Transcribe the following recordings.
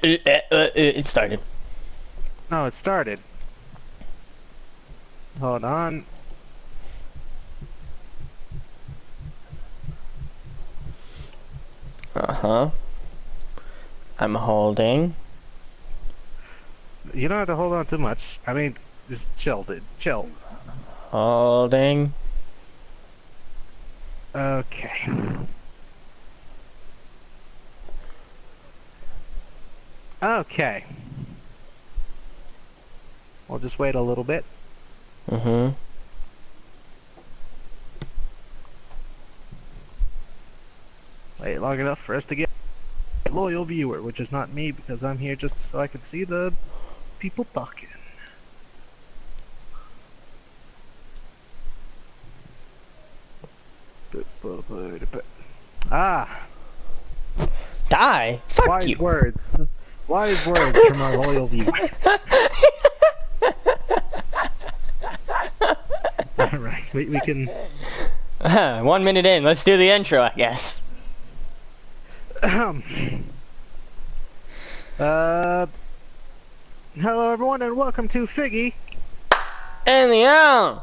It started. No, it started. Hold on. Uh-huh. I'm holding. You don't have to hold on too much. I mean, just chill, dude. Chill. Holding. Okay. Okay. We'll just wait a little bit. Mm-hmm. Wait long enough for us to get a loyal viewer, which is not me because I'm here just so I can see the people talking. Ah, Die? Fuck wise you. words. Wise words from our loyal viewer. Alright, we can... 1 minute in. Let's do the intro, I guess. Hello everyone and welcome to Figgy. In the air.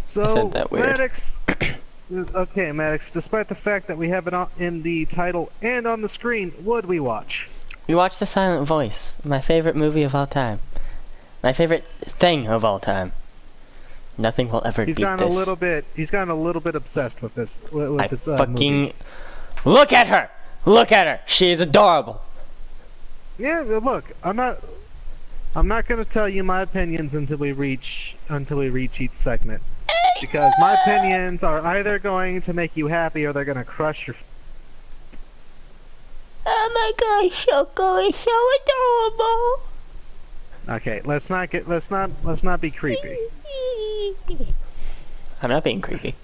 So, I said that weird. Maddox... Okay, Maddox, despite the fact that we have it in the title and on the screen, what we watch? We watched The Silent Voice, my favorite movie of all time. My favorite thing of all time. Nothing will ever beat this. He's gotten a little bit obsessed with this fucking movie. Look at her! Look at her! She is adorable. Yeah, look, I'm not gonna tell you my opinions until we reach each segment. Because my opinions are either going to make you happy or they're gonna crush your... Oh my gosh, Shoko is so adorable. Okay, let's not be creepy. I'm not being creepy.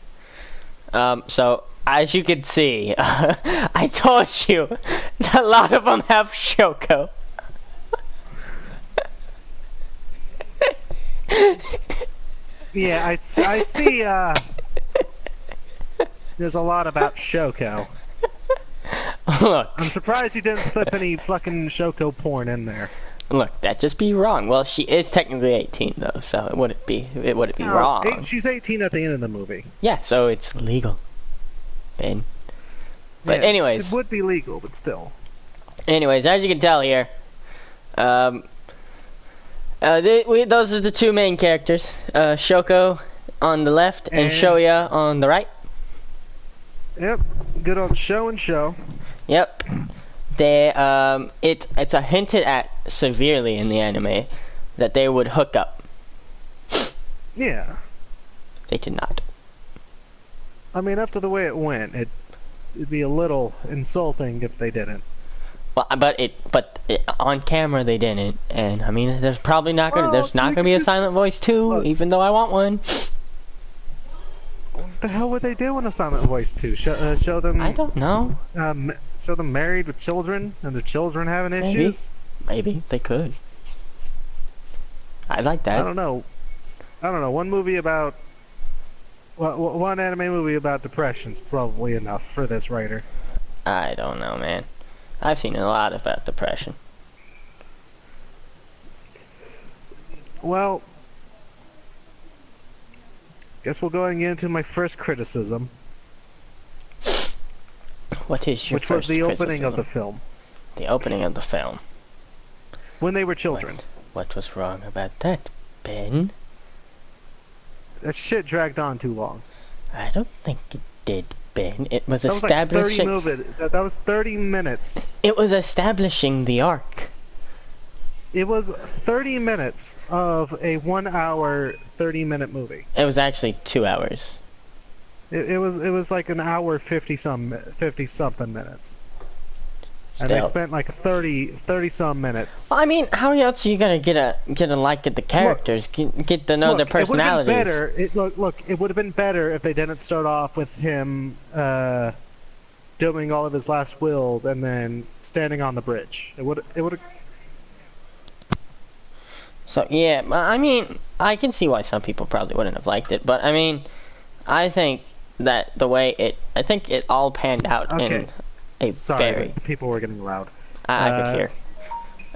So as you can see, I told you that a lot of them have Shoko. Yeah, I see, there's a lot about Shoko. Look. I'm surprised you didn't slip any fucking Shoko porn in there. Look, that'd just be wrong. Well, she is technically 18 though, so it wouldn't be No, wrong. She's 18 at the end of the movie. Yeah, so it's legal. Ben. But Yeah, anyways. it would be legal, but still. Anyways, as you can tell here, those are the two main characters. Shoko on the left and Shoya on the right. Yep, good old show and show. Yep. They it's a hinted at severely in the anime that they would hook up. Yeah. They did not. I mean, after the way it went, it'd be a little insulting if they didn't. Well, but on camera they didn't, and I mean, there's probably not gonna be a Silent Voice 2, even though I want one. What the hell would they do in a Silent Voice 2? Show them... I don't know. Show them married with children, and their children having issues? Maybe they could. I like that. I don't know. One movie about... Well, one anime movie about depression's probably enough for this writer. I don't know, man. I've seen a lot about depression. Well... Guess we'll go ahead and get into my first criticism. What is your Which was the opening of the film. The opening of the film. When they were children. What was wrong about that, Ben? That shit dragged on too long. I don't think it did, Ben. It was that establishing... Was like 30 that was 30 minutes. It was establishing the arc. It was 30 minutes of a 1 hour, 30-minute movie. It was actually 2 hours. It was like an hour 50 something minutes. Still. And they spent like 30 some minutes. Well, I mean, how else are you gonna get a like at the characters, get to know their personalities? It would have been better if they didn't start off with him doing all of his last wills and then standing on the bridge. It would have. So yeah, I mean, I can see why some people probably wouldn't have liked it, but I mean, I think that the way it all panned out. Okay. Sorry, people were getting loud. I could hear.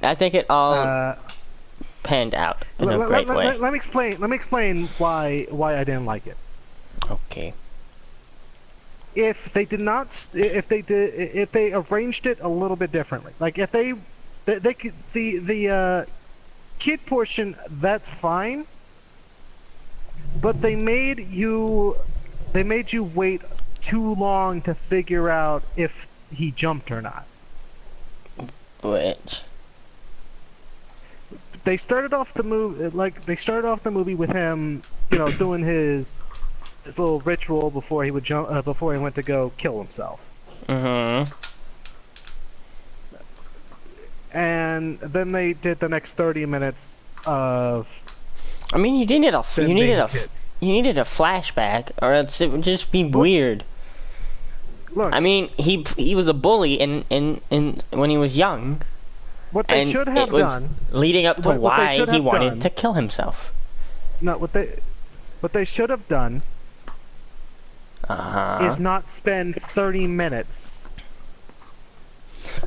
I think it all panned out in a great way. Let me explain why I didn't like it. Okay. If they arranged it a little bit differently, like if they could, the kid portion, that's fine, but they made you wait too long to figure out if he jumped or not. Which? They started off the movie with him, doing his little ritual before he would jump, before he went to go kill himself. Mm-hmm. And then they did the next 30 minutes of. I mean, you needed a flashback, or else it would just be weird. Look, I mean, he was a bully in when he was young. What they should have done, leading up to why he wanted to kill himself. No, what they should have done is not spend 30 minutes.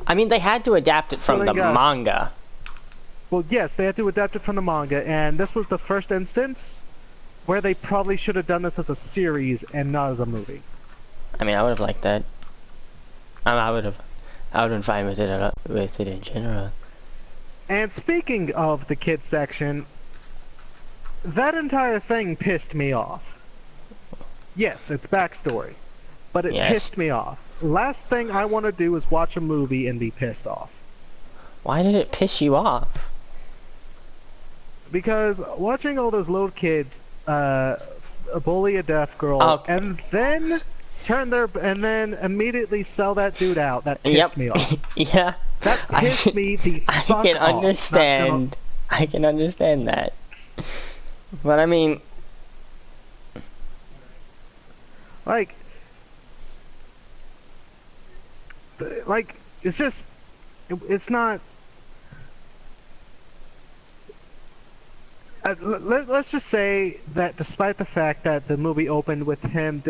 I mean, they had to adapt it from the manga. Well, yes, they had to adapt it from the manga, and this was the first instance where they probably should have done this as a series and not as a movie. I mean, I would have liked that. I would have been fine with it in general. And speaking of the kids section, that entire thing pissed me off. Yes, it's backstory, but it pissed me off. Last thing I want to do is watch a movie and be pissed off. Why did it piss you off? Because watching all those little kids bully a deaf girl and then immediately sell that dude out, that pissed me off. Yeah. That pissed me the fuck off. I can understand that. But I mean, it's just, it's not. Let's just say that despite the fact that the movie opened with him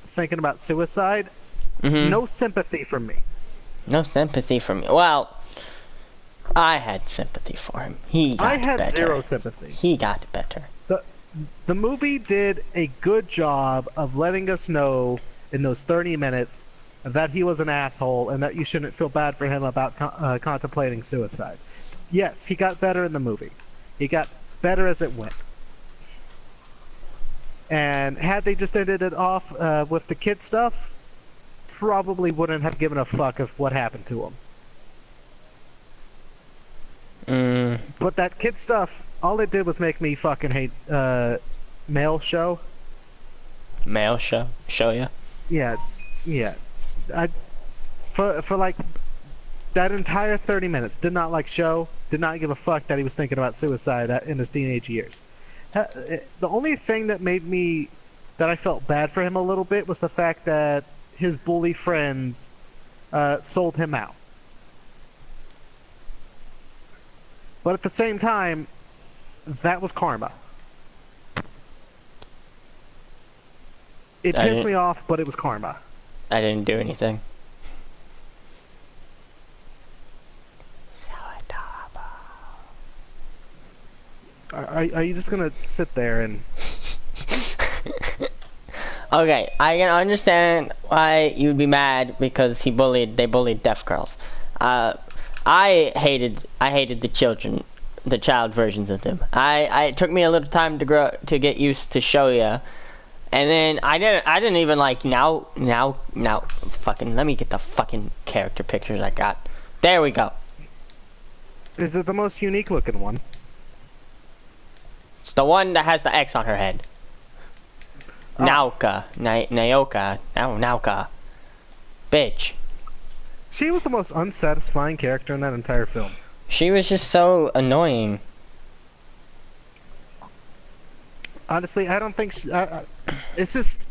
thinking about suicide, no sympathy from me. No sympathy from me. Well, I had sympathy for him. I had zero sympathy. He got better. The movie did a good job of letting us know in those 30 minutes that he was an asshole and that you shouldn't feel bad for him about contemplating suicide. Yes, he got better in the movie. He got better as it went. And had they just ended it off with the kid stuff, probably wouldn't have given a fuck of what happened to him. But that kid stuff, all it did was make me fucking hate Male Show. Male Show? Show ya? Yeah. For like that entire 30 minutes, did not like Show, did not give a fuck that he was thinking about suicide in his teenage years. The only thing that I felt bad for him a little bit was the fact that his bully friends sold him out. But at the same time, that was karma. It pissed me off, but it was karma. I didn't do anything. Are you just gonna sit there and... Okay, I can understand why you'd be mad because they bullied deaf girls. I hated the child versions of them. It took me a little time to get used to Shoya, and then I didn't even like now fucking let me get the fucking character pictures I got. There we go. Is it the most unique looking one? It's the one that has the X on her head. Naoka. Naoka. Bitch. She was the most unsatisfying character in that entire film. She was just so annoying. Honestly, I don't think it's just...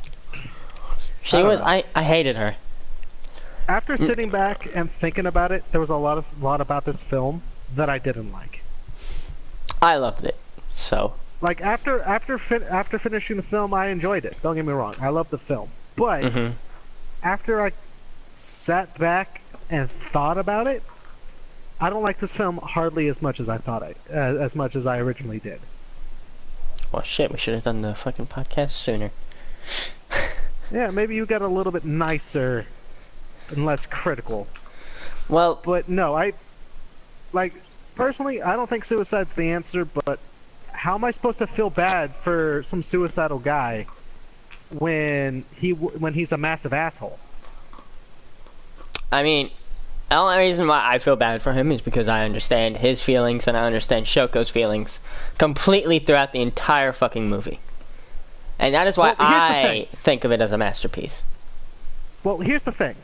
I hated her. After sitting back and thinking about it, there was a lot about this film that I didn't like. I loved it. So, like after finishing the film, I enjoyed it. Don't get me wrong, I loved the film. But after sat back and thought about it, I don't like this film hardly as much as I thought as much as I originally did. Well, shit, we should have done the fucking podcast sooner. Yeah, maybe you got a little bit nicer and less critical. Well, But no, personally, I don't think suicide's the answer, but how am I supposed to feel bad for some suicidal guy when he's a massive asshole? I mean, the only reason why I feel bad for him is because I understand his feelings and I understand Shoko's feelings completely throughout the entire fucking movie. And that is why Well, here's the I thing. think of it as a masterpiece. Well, here's the thing.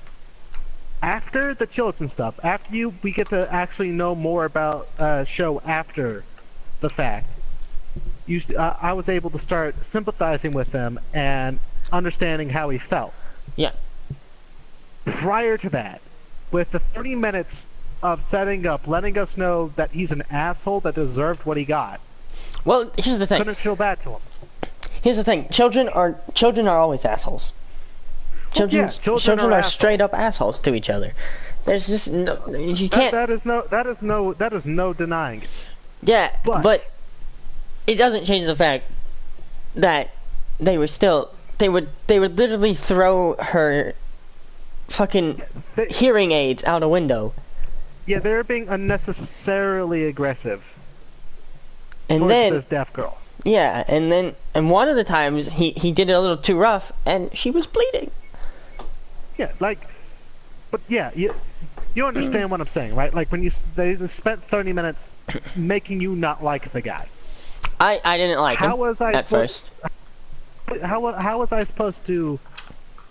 After the children stuff, after we get to actually know more about Sho after the fact, I was able to start sympathizing with him and understanding how he felt. Yeah. Prior to that, with the 30 minutes of setting up, letting us know that he's an asshole that deserved what he got, Well, here's the thing. couldn't feel bad to him. Here's the thing. Children are always assholes. Children children are straight assholes. up assholes to each other. There's just no, you can't. That is no denying it. Yeah, But, but it doesn't change the fact that they would literally throw her fucking they- hearing aids out a window. yeah, they're being unnecessarily aggressive And towards then this deaf girl. yeah, and one of the times he did it a little too rough and she was bleeding. Yeah, but yeah, you understand what I'm saying, right? Like when they spent 30 minutes making you not like the guy. I didn't like him How was I at supposed? first. How was I supposed to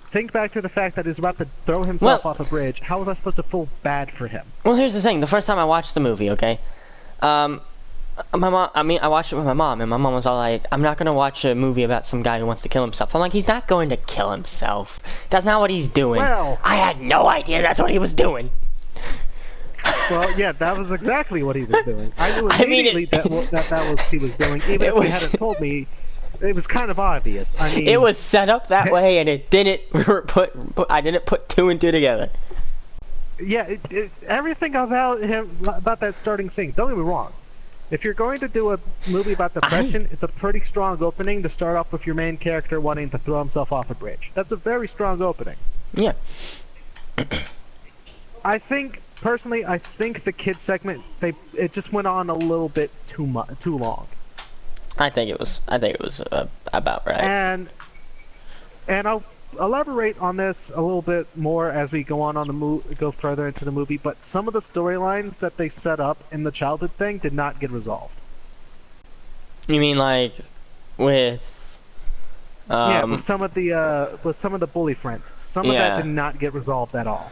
think back to the fact that he's about to throw himself Well- off a bridge? How was I supposed to feel bad for him? Well, here's the thing. The first time I watched the movie, okay, my mom. I mean, I watched it with my mom, and my mom was all like, "I'm not gonna watch a movie about some guy who wants to kill himself." I'm like, "He's not going to kill himself. That's not what he's doing." Well- I had no idea that's what he was doing. Well, yeah, that was exactly what he was doing. I knew I mean, immediately that was what he was doing, even It if he was- hadn't told me. It was kind of obvious. I mean, It was set up that way, and it didn't I didn't put two and two together. Yeah, everything about that starting scene. Don't get me wrong. If you're going to do a movie about depression, it's a pretty strong opening to start off with your main character wanting to throw himself off a bridge. That's a very strong opening. Yeah. Personally, I think the kid segment it just went on a little bit too long. I think it was about right. And I'll elaborate on this a little bit more as we go on the go further into the movie. But some of the storylines that they set up in the childhood thing did not get resolved. You mean like with Yeah, with some of the bully friends, some of Yeah. that did not get resolved at all.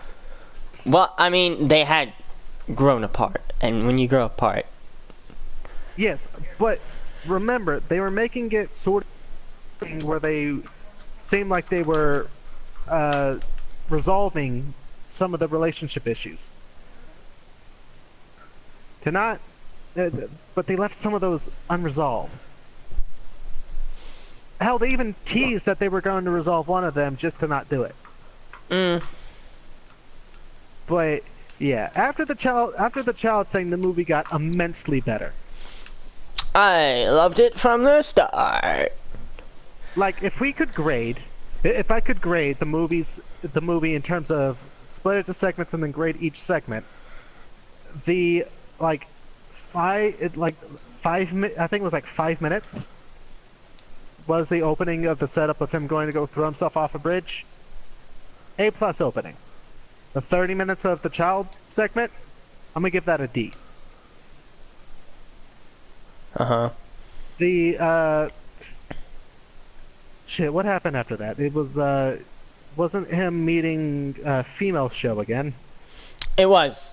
well, I mean, they had grown apart, and when you grow apart, Yes, but remember they were making it sort of thing where they seemed like they were resolving some of the relationship issues. But they left some of those unresolved. Hell, they even teased that they were going to resolve one of them just to not do it. But yeah, after the child thing, the movie got immensely better. I loved it from the start. Like if I could grade the movie in terms of split it into segments and then grade each segment, the I think it was like 5 minutes was the opening of the setup of him going to go throw himself off a bridge. A+ opening. The 30 minutes of the child segment, I'm gonna give that a D. The shit, what happened after that? It was wasn't him meeting female Sho again. It was.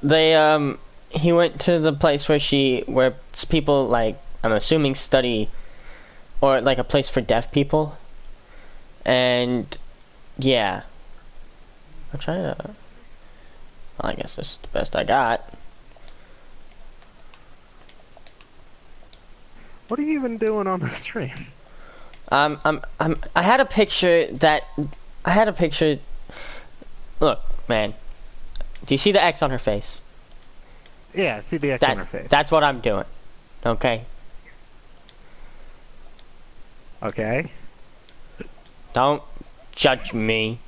He went to the place where people, like, I'm assuming study, or like a place for deaf people. And yeah. I'm trying to, well, I guess this is the best I got. What are you even doing on the stream? I had a picture. Look, man. Do you see the X on her face? Yeah, I see the X on her face. That's what I'm doing. Okay? Okay. Don't judge me.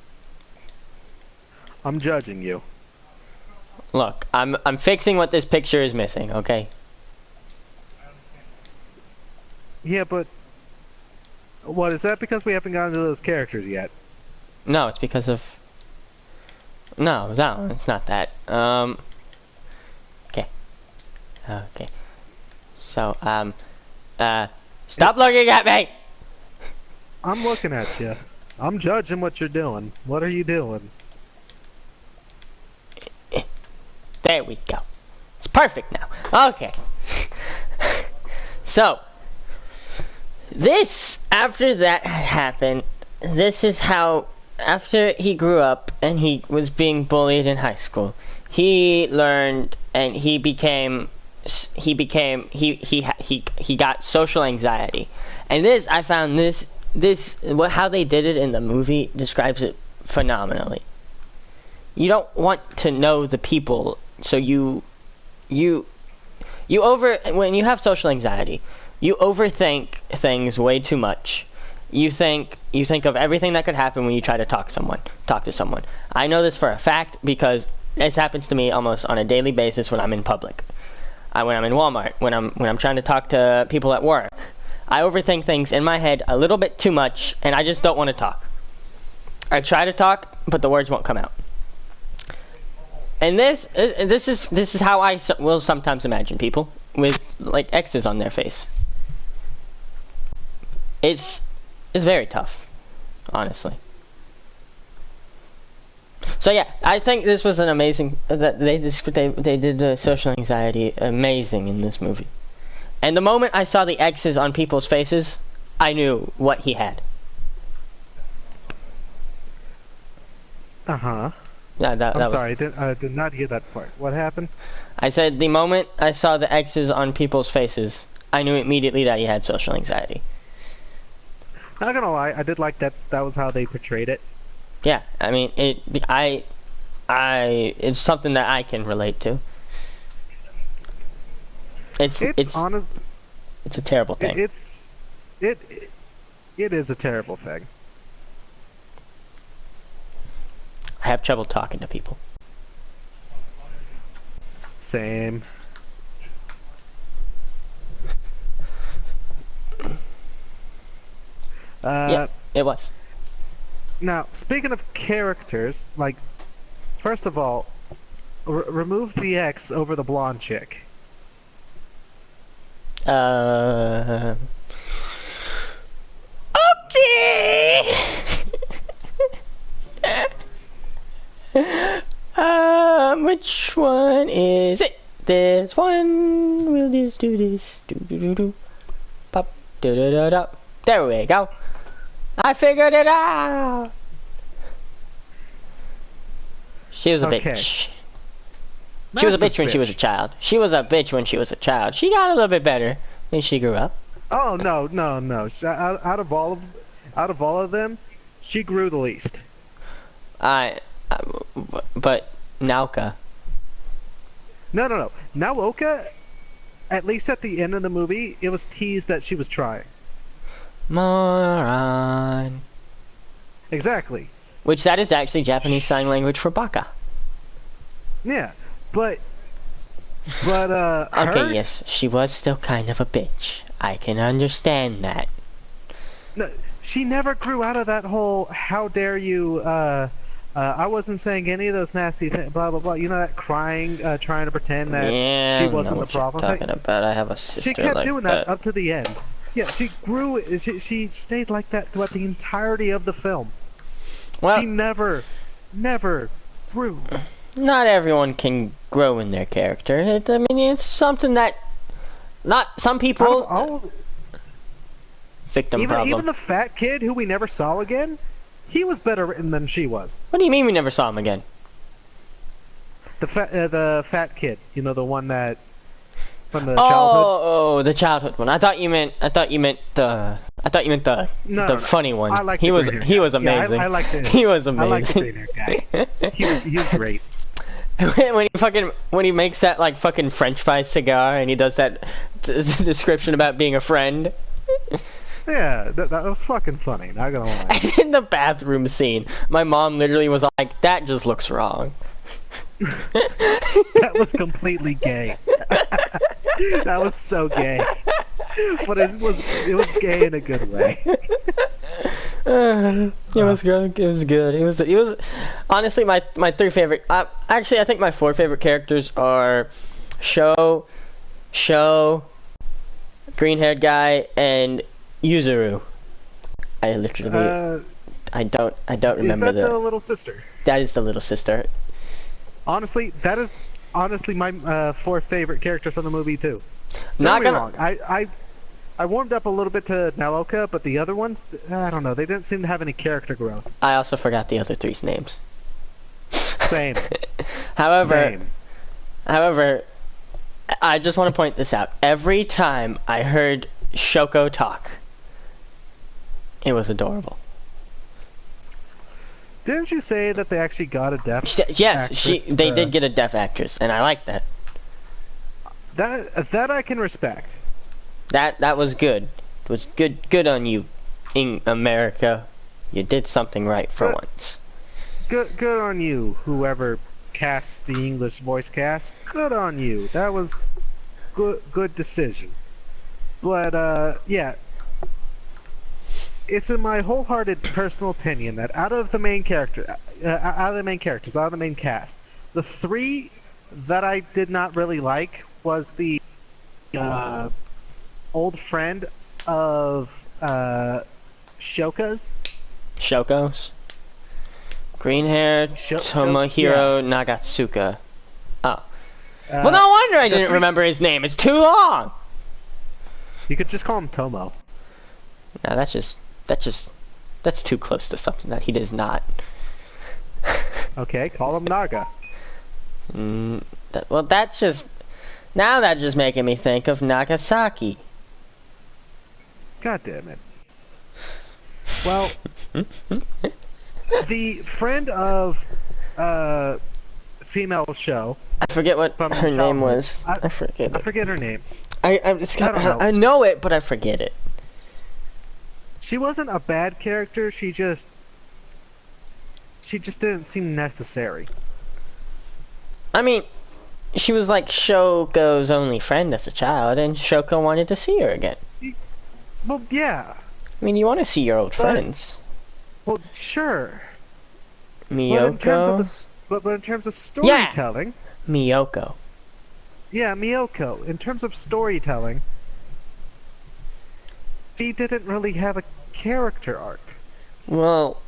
I'm judging you. Look, I'm fixing what this picture is missing, okay? Yeah, but what is that? Because we haven't gotten to those characters yet. No, it's because of... No, it's not that. Okay. Okay. So, stop looking at me! I'm looking at you. I'm judging what you're doing. What are you doing? There we go. It's perfect now. Okay. So, after that had happened, this is how, after he grew up and he was being bullied in high school, he learned and he got social anxiety. And this, I found how they did it in the movie describes it phenomenally. You don't want to know the people, so when you have social anxiety, you overthink things way too much. You think of everything that could happen when you try to talk to someone. I know this for a fact because it happens to me almost on a daily basis when I'm in public. When I'm in Walmart, when I'm trying to talk to people at work. I overthink things in my head a little bit too much, and I just don't want to talk. I try to talk, but the words won't come out. And this is how I will sometimes imagine people with like X's on their face. It's very tough, honestly. So yeah, I think this was an amazing that they did the social anxiety amazing in this movie. And the moment I saw the X's on people's faces, I knew what he had. Uh-huh. Yeah, I'm sorry, I did not hear that part. What happened? I said the moment I saw the X's on people's faces, I knew immediately that he had social anxiety. I'm not gonna lie, I did like that. That was how they portrayed it. Yeah, I mean, it's something that I can relate to. It's honest. It's a terrible thing. It is a terrible thing. I have trouble talking to people. Same. Yeah, it was. Now, speaking of characters, like, first of all, remove the X over the blonde chick. Okay. Which one is it? This one. We'll just do this. Do. Pop. Do. There we go. I figured it out. She was a bitch. She was a bitch when she was a child. She was a bitch when she was a child. She got a little bit better when she grew up. Oh no. Out of all of them, she grew the least. But Naoka. No. Naoka, at least at the end of the movie, it was teased that she was trying. Moron. Exactly. Which that is actually Japanese sign language for baka. Yeah, but okay, yes, she was still kind of a bitch. I can understand that. No, she never grew out of that whole "how dare you." I wasn't saying any of those nasty things. Blah blah blah. You know that crying, trying to pretend that she wasn't the problem. Talking about, I have a sister. She kept like doing that up to the end. Yeah, she grew. She stayed like that throughout the entirety of the film. Well, she never grew. Not everyone can grow in their character. I mean, it's something that not some people. Victim problem. Even the fat kid who we never saw again, he was better written than she was. What do you mean we never saw him again? The fat kid. You know, the one that from the childhood. Oh, the childhood one. I thought you meant the funny one. I like he was amazing. Yeah, I like the he was amazing. I like the green hair guy. He was great. when he makes that like fucking French fry cigar and he does that description about being a friend. Yeah, that was fucking funny. Not gonna lie. And in the bathroom scene, my mom literally was like, "That just looks wrong." That was completely gay. That was so gay. But it was gay in a good way. It was good. It was good. It was honestly my three favorite. Actually, I think my four favorite characters are Sho, green-haired guy, and Yuzuru. I literally I don't remember is that the little sister? That is the little sister. Honestly, that is my four favorite characters from the movie too. Not Don't get me gonna. wrong. I warmed up a little bit to Naoka, but the other ones, I don't know. They didn't seem to have any character growth. I also forgot the other three's names. Same. However, Same. I just want to point this out. Every time I heard Shoko talk, it was adorable. Didn't you say that they actually got a deaf? Yes, they did get a deaf actress, and I like that. That I can respect. That was good. It was good on you, in America. You did something right for once. Good on you, whoever cast the English voice cast. Good on you. That was good decision. But yeah, it's in my wholehearted personal opinion that out of the main cast, the three that I did not really like was the old friend of Shoko's. Green hair, Tomohiro Nagatsuka. Oh. Well, no wonder I didn't remember his name. It's too long. You could just call him Tomo. No, that's too close to something that he does not. Okay, call him Naga. That's just making me think of Nagasaki. God damn it. Well, the friend of female Sho. I forget what her name was. I forget. I forget her name. I know it, but I forget it. She wasn't a bad character. She just didn't seem necessary. I mean, she was like Shoko's only friend as a child, and Shoko wanted to see her again. Well, yeah. I mean, you want to see your old friends. Well, sure. Miyoko? But in terms of storytelling... Yeah. Miyoko. Yeah, Miyoko. In terms of storytelling, she didn't really have a character arc. Well,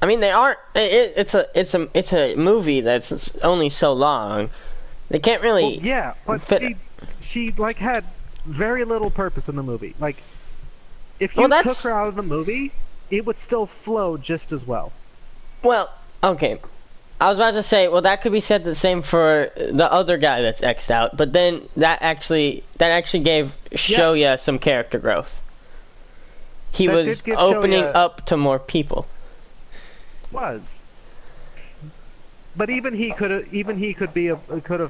I mean, they aren't. It's a movie that's only so long. They can't really. Well, yeah, but she like had very little purpose in the movie. Like, if you took her out of the movie, it would still flow just as well. Well, okay. I was about to say, well, that could be said the same for the other guy that's X'd out, but then that actually gave Shoya some character growth. He was opening up to more people. But even he could have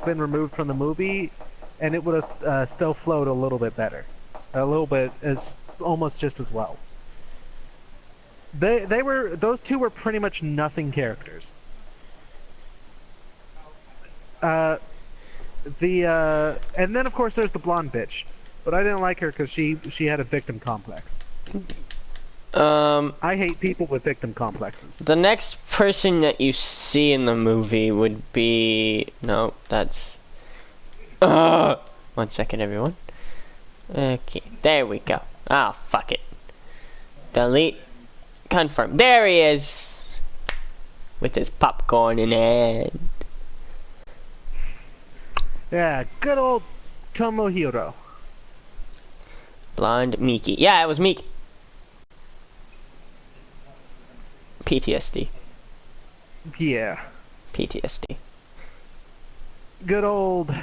been removed from the movie, and it would have still flowed a little bit better, it's almost just as well. Those two were pretty much nothing characters. And then of course there's the blonde bitch, but I didn't like her because she had a victim complex. I hate people with victim complexes. The next person that you see in the movie would be... No, that's... 1 second, everyone. Okay, there we go. Ah, fuck it. Delete. Confirm. There he is! With his popcorn in hand. Yeah, good old Tomohiro. Blonde Miki. Yeah, it was Miki. PTSD. Yeah. PTSD. Good old.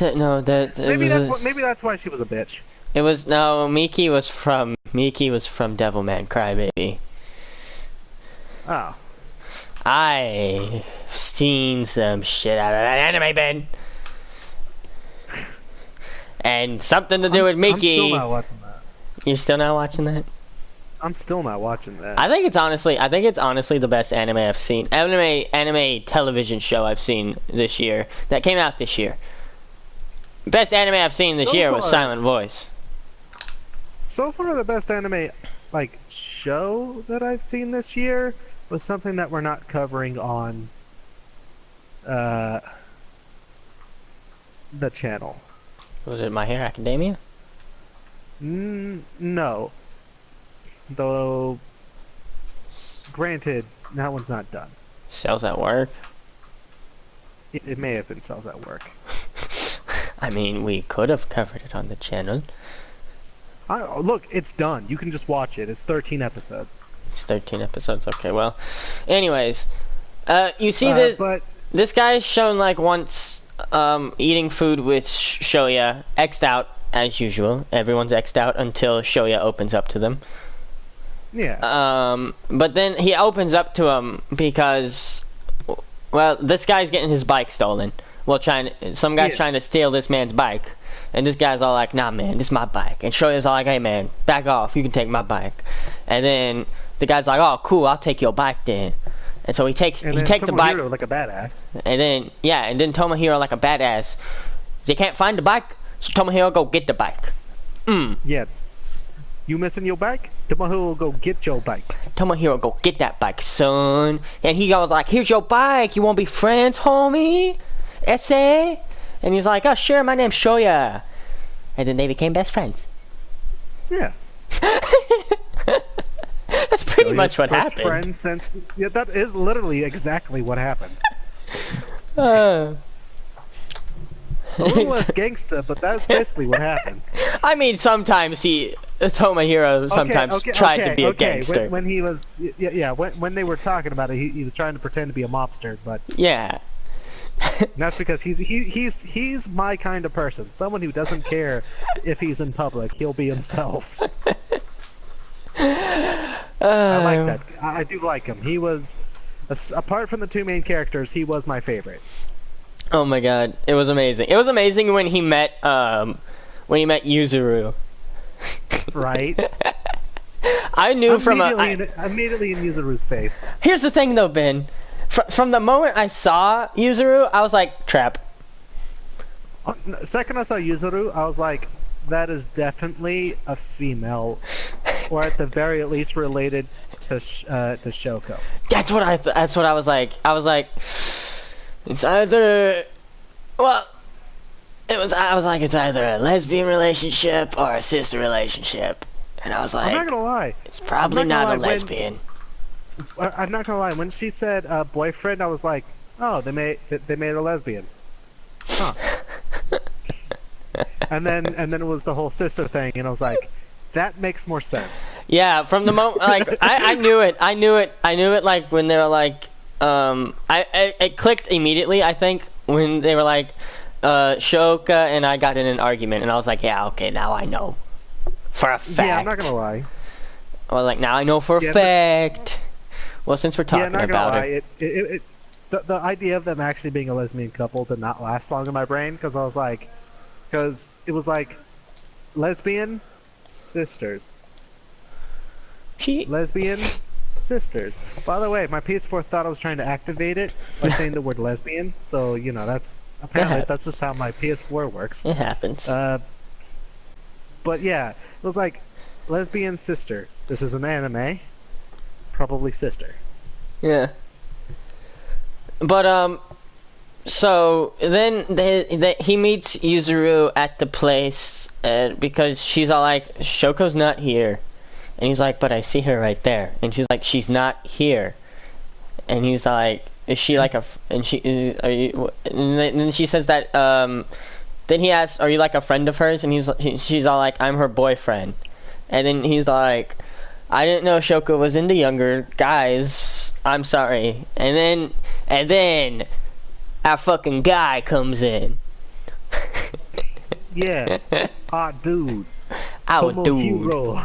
No, maybe that's why she was a bitch. It was Miki was from Devilman Crybaby. Oh. I've seen some shit out of that anime, Ben. And something to do with Mickey. I'm still not watching that. You're still not watching that? I'm still not watching that. I think it's honestly the best anime I've seen. Anime television show I've seen this year. That came out this year. Best anime I've seen this year was Silent Voice. So far, the best anime, like, show that I've seen this year was something that we're not covering on the channel. Was it My Hero Academia? No. Though, granted, that one's not done. Cells at Work? It may have been Cells at Work. I mean, we could have covered it on the channel. Look, it's done. You can just watch it. It's 13 episodes. It's 13 episodes. Okay, well. Anyways, you see this guy's shown like once eating food with Shoya, X'd out as usual. Everyone's X'd out until Shoya opens up to them. Yeah. But then he opens up to him because, well, this guy's getting his bike stolen. Well, some guy's trying to steal this man's bike. And this guy's all like, nah, man, this is my bike. And Shoya's all like, hey, man, back off. You can take my bike. And then the guy's like, oh, cool, I'll take your bike then. And so he takes the bike. Like a badass. And then, Tomohiro like a badass. They can't find the bike, so Tomohiro go get the bike. Yeah. You missing your bike? Tomohiro go get your bike. Tomohiro go get that bike, son. And he goes like, here's your bike. You want to be friends, homie? Essay? And he's like, oh, sure, my name's Shoya. And then they became best friends. Yeah. That's pretty much what happened. Friends since... Yeah, that is literally exactly what happened. A little less gangsta, but that's basically what happened. I mean, sometimes Tomohiro tried to be a gangster. When he was... Yeah, when they were talking about it, he was trying to pretend to be a mobster, but... Yeah. And that's because he's my kind of person. Someone who doesn't care if he's in public. He'll be himself. I like that. I do like him. He was, apart from the two main characters, he was my favorite. Oh my god, it was amazing. It was amazing when he met Yuzuru. Right. I knew immediately in Yuzuru's face. Here's the thing, though, Ben. From the moment I saw Yuzuru, I was like, trap. The second I saw Yuzuru, I was like, that is definitely a female, or at the very least related to Shoko. That's what I was like. I was like, it's either, well, I was like, it's either a lesbian relationship or a sister relationship, and I was like, I'm not gonna lie, it's probably not a lesbian. I'm not gonna lie. When she said boyfriend, I was like, "Oh, they made a lesbian." Huh. and then it was the whole sister thing, and I was like, "That makes more sense." Yeah, from the moment, like I knew it. Like when they were like, it clicked immediately. I think when they were like, Shoka and I got in an argument, and I was like, "Yeah, okay, now I know for a fact." Yeah, I'm not gonna lie. I was like, "Now I know for a fact." Well, since we're talking about it, the idea of them actually being a lesbian couple did not last long in my brain because I was like, because it was like, lesbian sisters, lesbian sisters. By the way, my PS4 thought I was trying to activate it by saying the word lesbian, so you know that's just how my PS4 works. It happens. But yeah, it was like lesbian sister. This is an anime. Probably sister. Yeah. But so then he meets Yuzuru at the place because she's all like, Shoko's not here, and he's like, but I see her right there, and she's like, she's not here, and he's like, is she like a? And she is. Are you? And then she says that. Then he asks, are you like a friend of hers? And she's all like, I'm her boyfriend, and then he's like, I didn't know Shoko was into younger guys. I'm sorry. And then our fucking guy comes in. Yeah. Hot dude. Our dude. Tomohiro.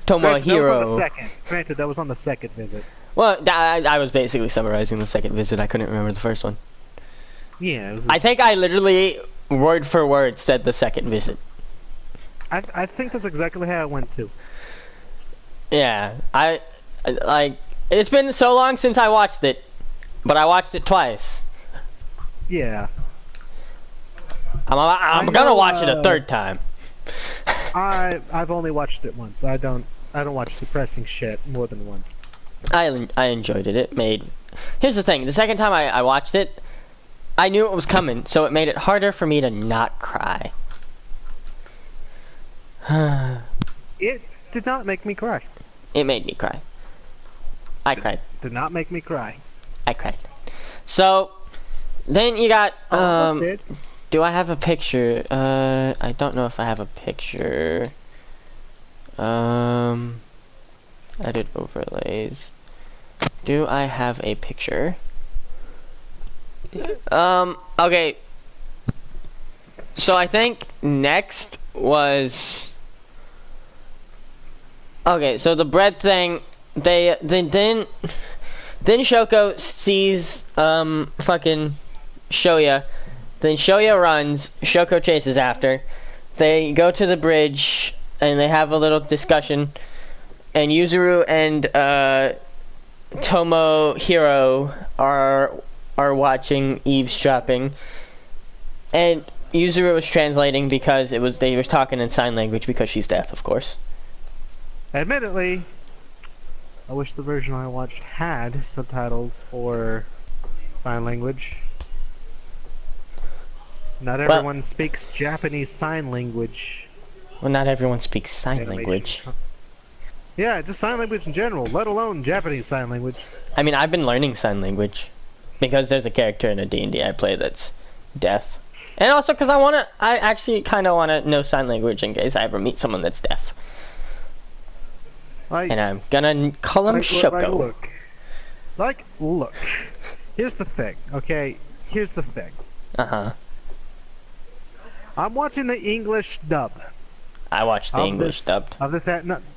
Tomohiro. That was on the second. Granted, that was on the second visit. Well, I was basically summarizing the second visit. I couldn't remember the first one. Yeah, it was I think I literally, word for word, said the second visit. I think that's exactly how it went too. Yeah, like, it's been so long since I watched it, but I watched it twice. Yeah. I'm gonna watch it a third time. I've only watched it once. I don't watch depressing shit more than once. I enjoyed it. It made... Here's the thing. The second time I watched it, I knew it was coming, so it made it harder for me to not cry. It did not make me cry. It made me cry. I cried. Did not make me cry. I cried. So, then you got... Almost did. Do I have a picture? I don't know if I have a picture. Edit overlays. Do I have a picture? Okay. So I think next was... Okay, so the bread thing, then Shoko sees, fucking Shoya. Then Shoya runs, Shoko chases after. They go to the bridge, and they have a little discussion. And Yuzuru and, Tomohiro are watching, eavesdropping. And Yuzuru was translating because they were talking in sign language because she's deaf, of course. Admittedly, I wish the version I watched had subtitles for sign language. Not everyone speaks Japanese sign language. Well, not everyone speaks sign language. Yeah, just sign language in general, let alone Japanese sign language. I mean, I've been learning sign language because there's a character in a D&D I play that's deaf. And also because I actually kind of want to know sign language in case I ever meet someone that's deaf. And I'm gonna call him Shoko. Look. Here's the thing, okay? Here's the thing. Uh-huh. I'm watching the English dub. I watched the English dubbed.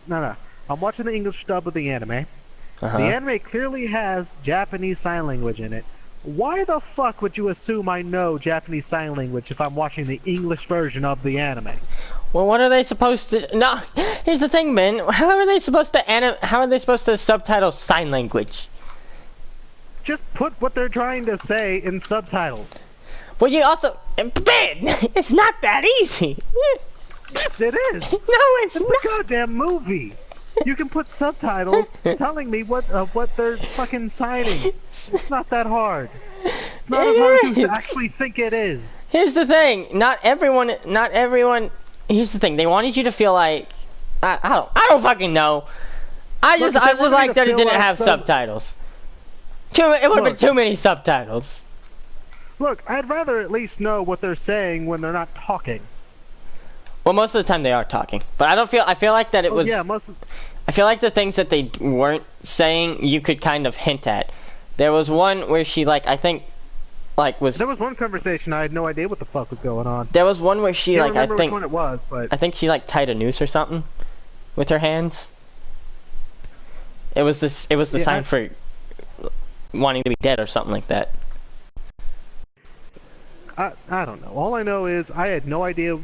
No. I'm watching the English dub of the anime. Uh-huh. The anime clearly has Japanese sign language in it. Why the fuck would you assume I know Japanese sign language if I'm watching the English version of the anime? Well, what are they supposed to... No, here's the thing, man. How are they supposed to subtitle sign language? Just put what they're trying to say in subtitles. Well, you also... Ben, it's not that easy. Yes, it is. No, it's not. a goddamn movie. You can put subtitles telling me what they're fucking signing. It's not that hard. It's not as hard as you actually think it is. Here's the thing. Not everyone... Here's the thing. They wanted you to feel like... I don't fucking know. I just like that it didn't have subtitles. It would have been too many subtitles. Look, I'd rather at least know what they're saying when they're not talking. Well, most of the time they are talking, but I feel like that it was... Yeah, I feel like the things that they weren't saying, you could kind of hint at. There was one where she, like, I think, like, was... There was one conversation I had no idea what the fuck was going on. There was one where she, like, I think... which one it was, but... I think she, like, tied a noose or something with her hands. It was the sign for wanting to be dead or something like that. I don't know. All I know is I had no idea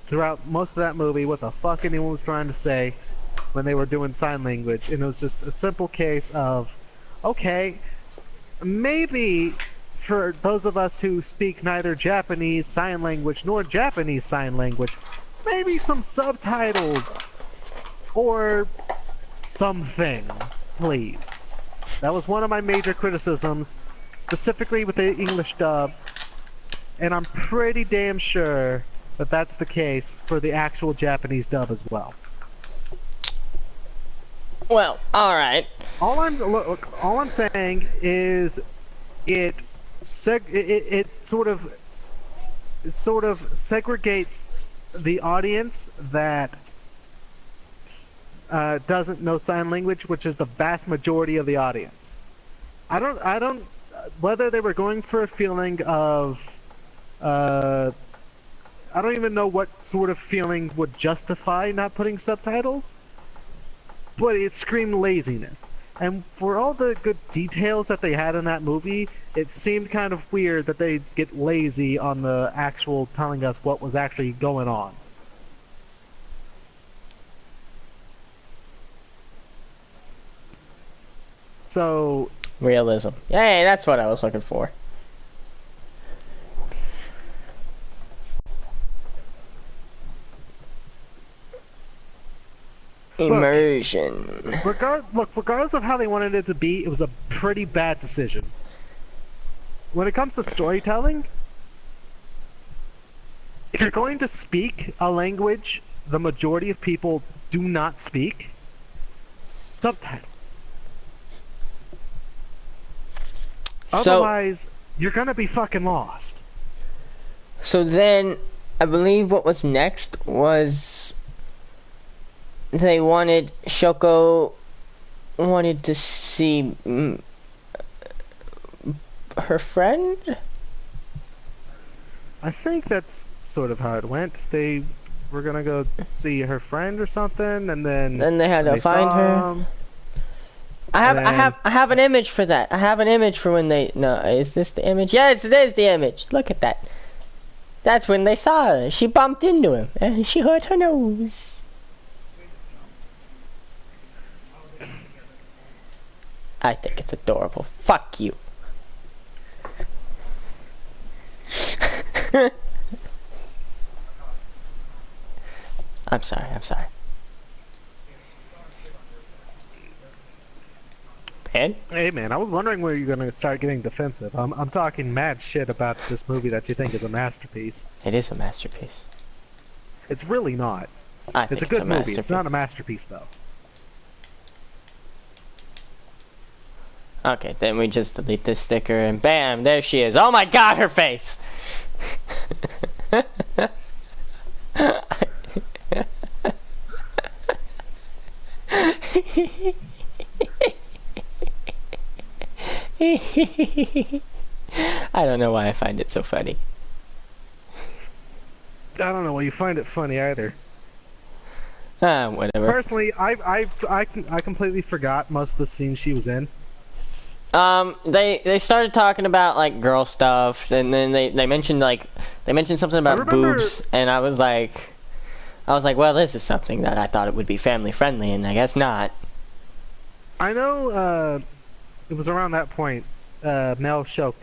throughout most of that movie what the fuck anyone was trying to say when they were doing sign language, and it was just a simple case of, okay, maybe for those of us who speak neither Japanese sign language nor Japanese sign language, maybe some subtitles or something, please. That was one of my major criticisms, specifically with the English dub, and I'm pretty damn sure that that's the case for the actual Japanese dub as well. Well, all right. All I'm saying is it sort of segregates the audience that doesn't know sign language, which is the vast majority of the audience. I don't whether they were going for a feeling of I don't even know what sort of feeling would justify not putting subtitles, but it screamed laziness. And for all the good details that they had in that movie, it seemed kind of weird that they get lazy on the actual telling us what was actually going on. So, Realism. Yay, that's what I was looking for. Immersion. regardless of how they wanted it to be, it was a pretty bad decision. When it comes to storytelling, if you're going to speak a language the majority of people do not speak, subtitles. Otherwise, you're gonna be fucking lost. So then, I believe what was next was they wanted Shoko wanted to see her friend. I think that's sort of how it went. They were gonna go see her friend or something, and then Then they had to find her. I have an image for that. I have an image for when they. No, is this the image? Yes, it is the image. Look at that. That's when they saw her. She bumped into him and she hurt her nose. I think it's adorable. Fuck you. I'm sorry. Ben? Hey man, I was wondering where you're gonna start getting defensive. I'm talking mad shit about this movie that you think is a masterpiece. It is a masterpiece. It's really not. I think It's a good movie. It's not a masterpiece though. Okay, then we just delete this sticker and bam, there she is. Oh my god, her face! I don't know why I find it so funny. I don't know why you find it funny either. Whatever. Personally, I completely forgot most of the scenes she was in. They started talking about like girl stuff, and then they mentioned something about boobs, and I was like, well, this is something that I thought it would be family friendly, and I guess not. I know. It was around that point. Mel Show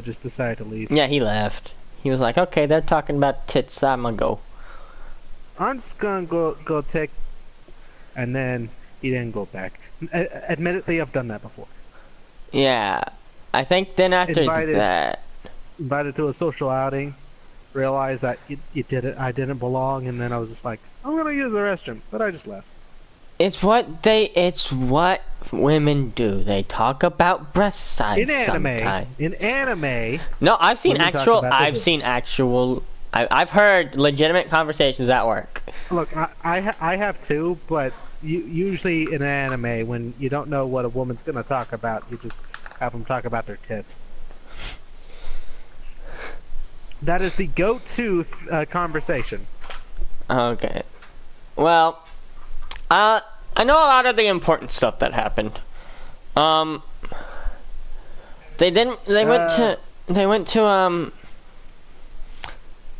just decided to leave. Yeah, he left. He was like, okay, they're talking about tits. I'm gonna go. I'm just gonna go take, and then he didn't go back. Admittedly, I've done that before. Yeah, I think then after that, invited to a social outing, realized that I didn't belong, and then I was just like, I'm gonna use the restroom, but I just left. It's what women do. They talk about breast size sometimes. In anime. No, I've seen actual. I've heard legitimate conversations at work. Look, I have too, but usually in anime, when you don't know what a woman's gonna talk about, you just have them talk about their tits. That is the go-to conversation. Okay. Well, I know a lot of the important stuff that happened. They went to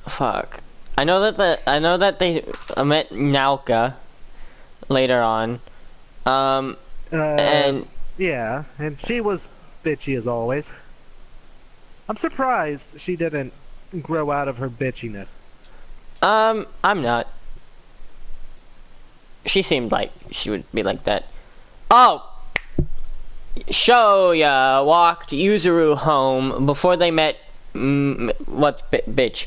fuck. I know that they met Naoka later on. And yeah, and she was bitchy as always. I'm surprised she didn't grow out of her bitchiness. I'm not. She seemed like she would be like that. Oh! Shoya walked Yuzuru home before they met, what's bitch?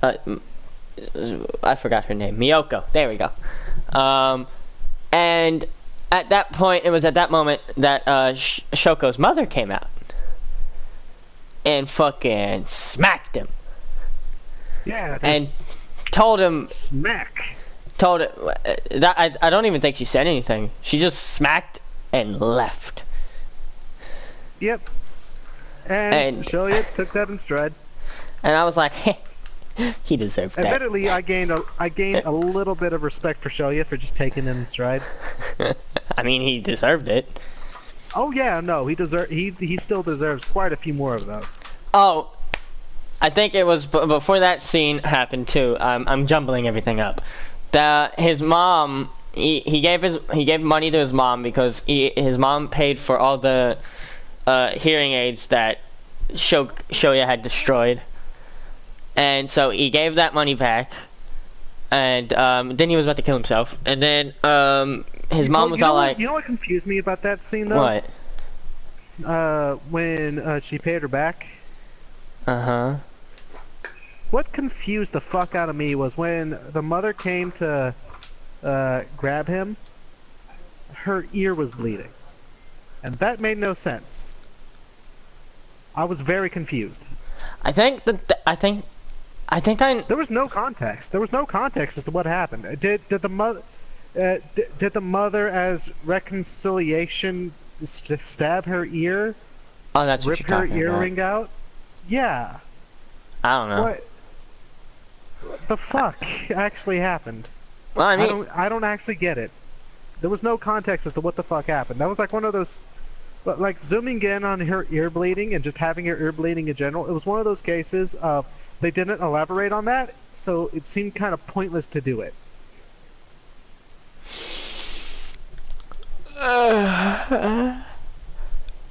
I forgot her name. Miyoko. There we go. And at that point, it was at that moment that, Shoko's mother came out. And fucking smacked him. Yeah, and told him... Smack! Told it that I don't even think she said anything. She just smacked and left. Yep. And Shoya took that in stride. And I was like, hey, he deserved that. Admittedly, I gained a little bit of respect for Shoya for just taking it in stride. I mean, he deserved it. Oh yeah, no, he still deserves quite a few more of those. Oh, I think it was before that scene happened too. I'm jumbling everything up. His mom, he gave money to his mom because his mom paid for all the hearing aids that Shoya had destroyed, and so he gave that money back. And then he was about to kill himself, and then his mom was all like, "You know what confused me about that scene though? What? When she paid her back. Uh-huh. What confused the fuck out of me was when the mother came to grab him, her ear was bleeding. And that made no sense. I was very confused. I think There was no context. There was no context as to what happened. Did the mother as reconciliation stab her ear? Oh, that's what rip you're her talking earring out? Yeah. I don't know. What the fuck actually happened? Well, I mean, I don't actually get it. There was no context as to what the fuck happened. That was like one of those, like zooming in on her ear bleeding and just having her ear bleeding in general. It was one of those cases of they didn't elaborate on that, so it seemed kind of pointless to do it.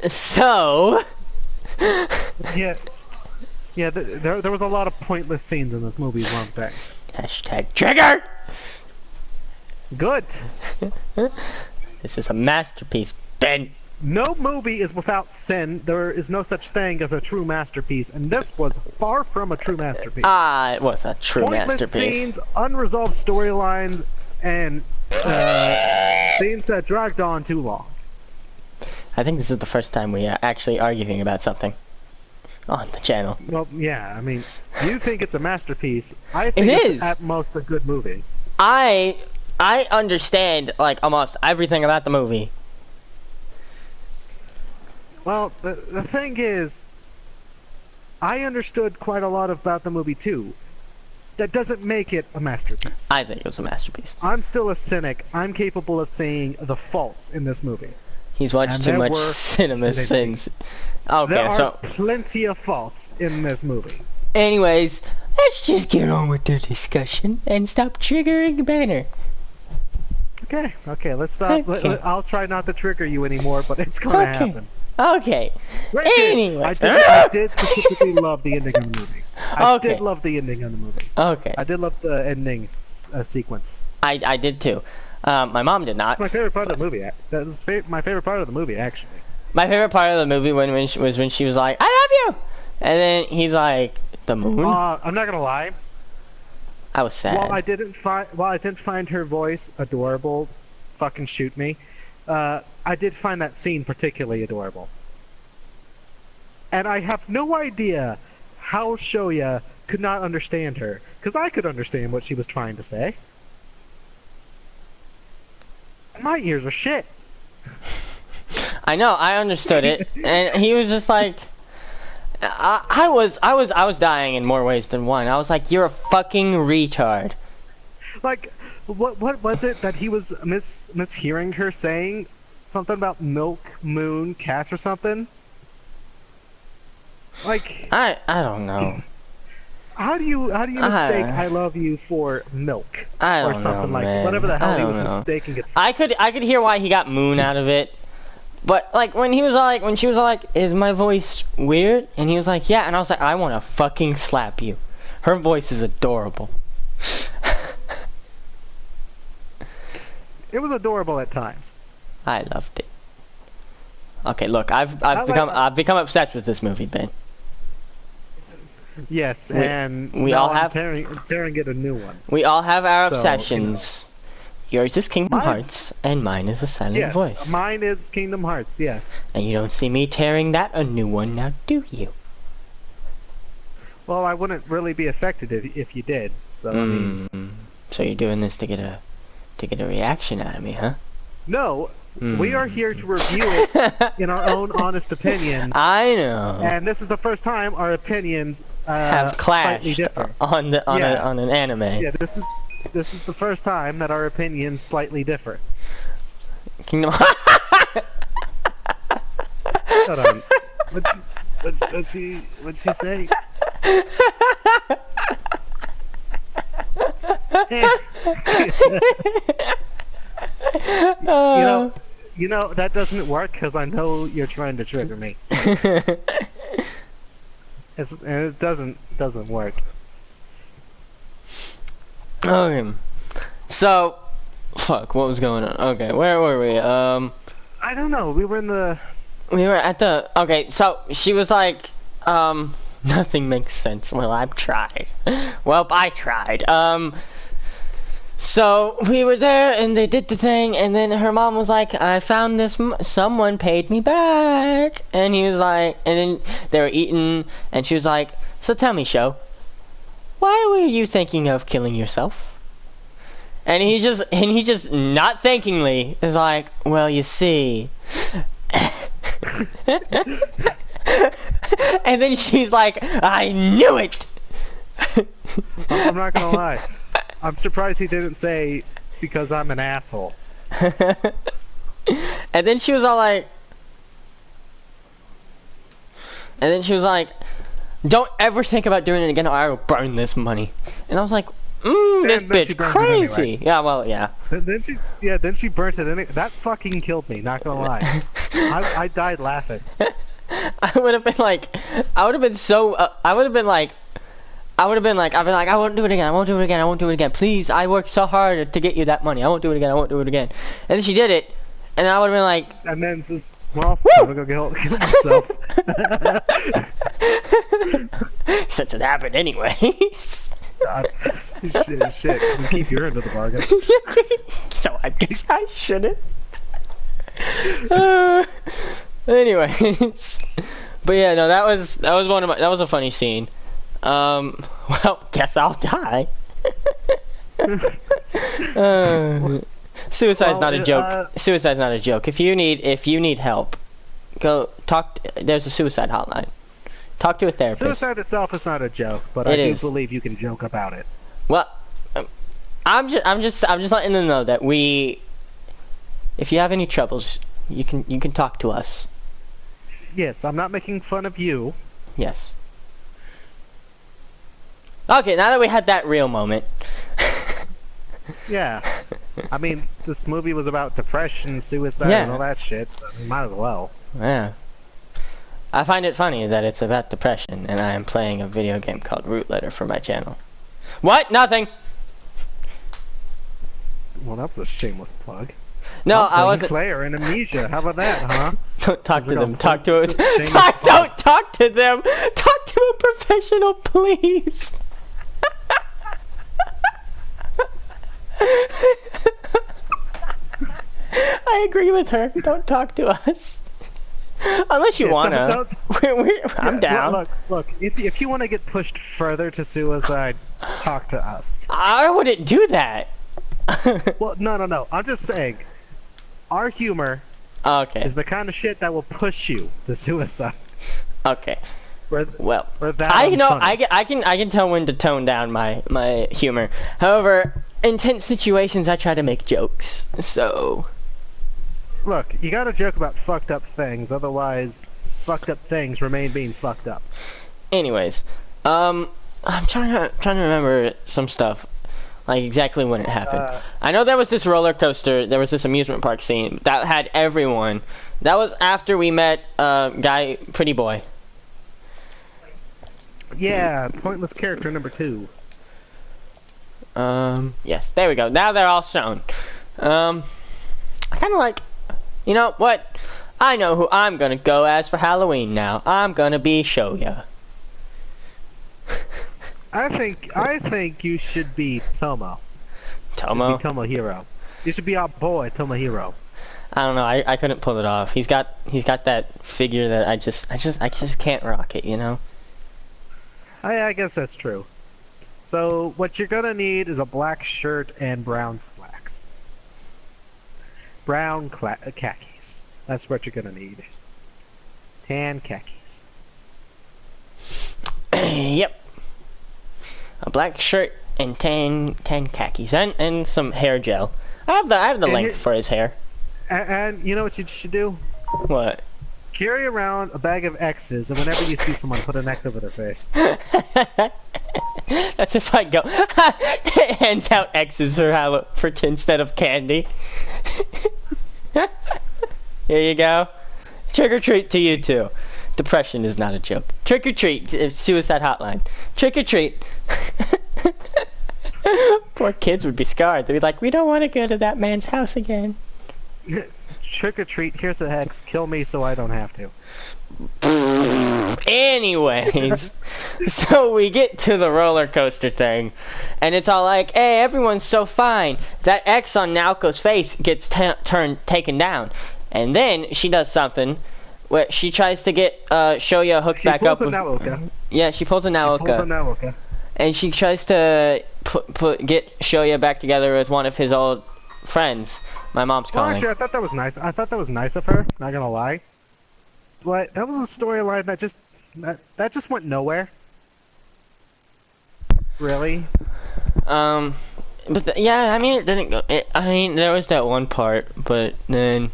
So. Yeah, there was a lot of pointless scenes in this movie, is what I'm saying. Hashtag trigger! Good! This is a masterpiece, Ben! No movie is without sin. There is no such thing as a true masterpiece, and this was far from a true masterpiece. It was a true Pointless masterpiece. scenes, unresolved storylines, and scenes that dragged on too long. I think this is the first time we are actually arguing about something on the channel. Well, yeah, I mean, you think it's a masterpiece. I think It it's is. at most a good movie. I understand, like, almost everything about the movie. Well, the thing is, I understood quite a lot about the movie too. That doesn't make it a masterpiece. I think it was a masterpiece. I'm still a cynic. I'm capable of seeing the faults in this movie. He's watched And too there much were cinema plenty. since. Okay, There are so plenty of faults in this movie. anyways, let's just get on with the discussion and stop triggering the banner. Okay, let's stop. Okay. I'll try not to trigger you anymore, but it's gonna Okay. happen. Okay. Granted, Anyways. I did specifically love the ending of the movie. I Okay. did love the ending of the movie. Okay. I did love the ending sequence. I did too. My mom did not. It's my favorite part of the movie. That was my favorite part of the movie, actually. My favorite part of the movie when she was like, "I love you," and then he's like, "The moon." I'm not gonna lie. I was sad. While I didn't find her voice adorable, fucking shoot me. I did find that scene particularly adorable. And I have no idea how Shoya could not understand her, because I could understand what she was trying to say. My ears are shit. I know. I understood it, and he was just like, I was dying in more ways than one. I was like, "You're a fucking retard." Like, what was it that he was mishearing her saying? Something about milk, moon, cats or something? Like, I don't know. how do you mistake "I love you" for milk I or don't something know, like man. whatever the hell I he was don't know. mistaking it? I could hear why he got moon out of it, but like when she was like, "Is my voice weird?" and he was like, "Yeah," and I was like, "I want to fucking slap you." Her voice is adorable. It was adorable at times. I loved it. Okay, look, I've like- become obsessed with this movie, Ben. Yes, and we now all I'm have- tearing it a new one. We all have our So, obsessions. Yours is Kingdom Mine- Hearts, and mine is a Silent Yes, Voice. mine is Kingdom Hearts. Yes. And you don't see me tearing that a new one, now do you? Well, I wouldn't really be affected if you did. So I mean, So you're doing this to get a reaction out of me, huh? no, we are here to review it in our own honest opinions. I know. And this is the first time our opinions Have slightly clashed differ. on Yeah. an anime. Yeah, this is the first time that our opinions slightly differ. Kingdom. Hold on. What'd she say? You know that doesn't work because I know you're trying to trigger me. And it doesn't work. Okay. So, fuck, what was going on? Okay, where were we? I don't know. We were at the, okay, so she was like, nothing makes sense. Well, I've tried. Well, I tried. So we were there and they did the thing, and then her mom was like, I found this, someone paid me back. And he was like, and then they were eating, and she was like, so tell me, Sho, why were you thinking of killing yourself? And he just not thinkingly is like, well, you see. And then she's like, I knew it. I'm not gonna lie. I'm surprised he didn't say because I'm an asshole. And then she was all like, don't ever think about doing it again or I will burn this money. And I was like, this bitch crazy. Anyway. Yeah, well, yeah. Then she burnt it anyway. That fucking killed me, not gonna lie. I died laughing. I would have been like, I would have been like, I won't do it again, I won't do it again, I won't do it again. Please, I worked so hard to get you that money. I won't do it again, I won't do it again. And then she did it, and I would have been like... And then it's just, well, I'm gonna go kill myself. Since it happened anyways. God, shit, you keep your end of the bargain. So I guess I shouldn't. Anyways. But yeah, no, that was a funny scene. Well, guess I'll die. Suicide's not a joke. Suicide's not a joke. If you need help, go talk. There's a suicide hotline. Talk to a therapist. Suicide itself is not a joke, but I do believe you can joke about it. Well, I'm just letting them know that if you have any troubles, you can talk to us. Yes, I'm not making fun of you. Yes. Okay, now that we had that real moment. Yeah. I mean, this movie was about depression, suicide, and all that shit. So might as well. Yeah. I find it funny that it's about depression, and I am playing a video game called Root Letter for my channel. What? Nothing! Well, that was a shameless plug. No, I wasn't. Claire and Amnesia. How about that, huh? Don't talk to them. Talk to it. Don't talk to them. Talk to a professional, please. I agree with her. Don't talk to us. Unless you wanna. I'm down. Look. If you want to get pushed further to suicide, talk to us. I wouldn't do that. Well, no. I'm just saying, our humor is the kind of shit that will push you to suicide. Okay. Well, I know I can tell when to tone down my humor. However, in tense situations, I try to make jokes. So. Look, you gotta joke about fucked up things, otherwise fucked up things remain being fucked up. Anyways, I'm trying to remember some stuff, like exactly when it happened. I know there was this roller coaster, there was this amusement park scene that had everyone. That was after we met guy Pretty Boy. Yeah, pointless character number 2. Yes, there we go. Now they're all shown. I kind of like. You know what? I know who I'm gonna go as for Halloween now. I'm gonna be Shoya. I think you should be Tomo. Tomo? You should be Tomohiro. You should be our boy, Tomohiro. I don't know, I couldn't pull it off. He's got that figure that I just can't rock it, you know? I guess that's true. So what you're gonna need is a black shirt and brown slacks. Brown khakis. That's what you're gonna need. Tan khakis. Yep. A black shirt and tan khakis and some hair gel. I have the length for his hair. And you know what you should do? What? Carry around a bag of X's, and whenever you see someone, put an X over their face. That's if I go. Hands out X's for instead of candy. Here you go. Trick or treat to you too. Depression is not a joke. Trick or treat. Suicide hotline. Trick or treat. Poor kids would be scarred. They'd be like, we don't want to go to that man's house again. Trick or treat, here's a hex, kill me so I don't have to. Anyways, so we get to the roller coaster thing, and it's all like, hey, everyone's so fine. That X on Naoko's face gets taken down, and then she does something where she tries to get Shoya hooked back up with. Yeah, she pulls a Naoka. And she tries to get Shoya back together with one of his old friends. My mom's calling. Well, actually, I thought that was nice. I thought that was nice of her. Not gonna lie. But that was a storyline that just went nowhere. Really? But yeah, I mean, it didn't go. I mean, there was that one part, but then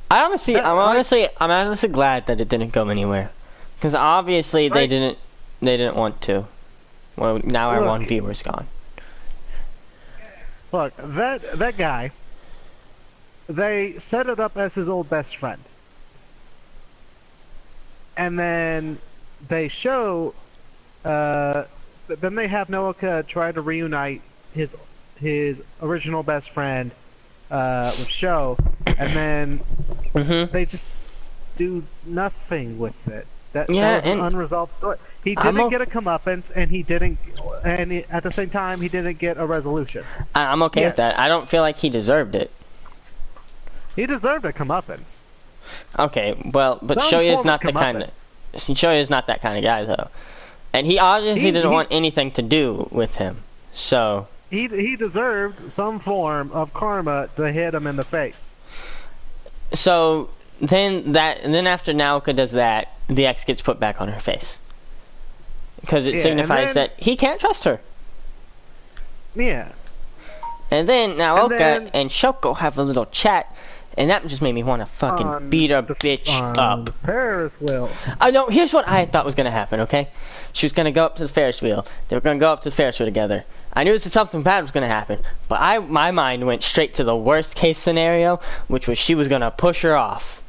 I'm honestly glad that it didn't go anywhere, because obviously they didn't want to. Well, now our one viewer's gone. Look, that guy. They set it up as his old best friend. And then they show, then they have Nooka try to reunite his original best friend with Sho, and then they just do nothing with it. That was an unresolved story. He didn't get a comeuppance, and at the same time he didn't get a resolution. I'm okay with that. I don't feel like he deserved it. He deserved a comeuppance. Okay, well, but Shoya's not the kind of. Shoya's not that kind of guy, though, and he obviously didn't want anything to do with him. So he deserved some form of karma to hit him in the face. So then after Naoka does that, the X gets put back on her face, because it signifies that he can't trust her. Yeah. And then Naoka and Shoko have a little chat. And that just made me want to fucking beat a bitch up. The Ferris wheel. No, here's what I thought was going to happen, okay? She was going to go up to the Ferris wheel. They were going to go up to the Ferris wheel together. I knew that something bad was going to happen. But my mind went straight to the worst case scenario, which was she was going to push her off.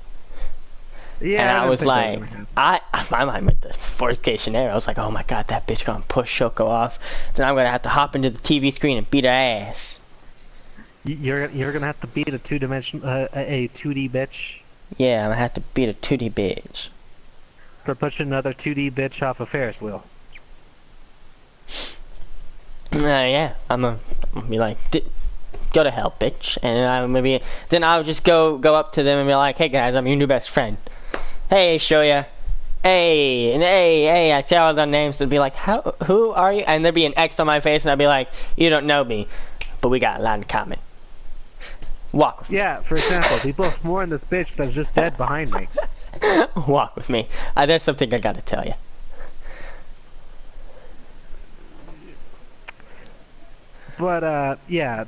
Yeah, and I was like, my mind went to the worst case scenario. I was like, oh my god, that bitch going to push Shoko off. Then I'm going to have to hop into the TV screen and beat her ass. You're gonna have to beat a 2D bitch. Yeah, I'm gonna have to beat a 2D bitch. For pushing another 2D bitch off a Ferris wheel. Yeah, I'm gonna be like, go to hell, bitch, and then I'll just go up to them and be like, hey guys, I'm your new best friend. Hey, Shoya. Hey, I say all their names and be like, who are you? And there'd be an X on my face, and I'd be like, you don't know me, but we got a lot in common. Walk with me. Yeah, for example, we both mourn this bitch that's just dead behind me. Walk with me. There's something I gotta tell you. But, yeah,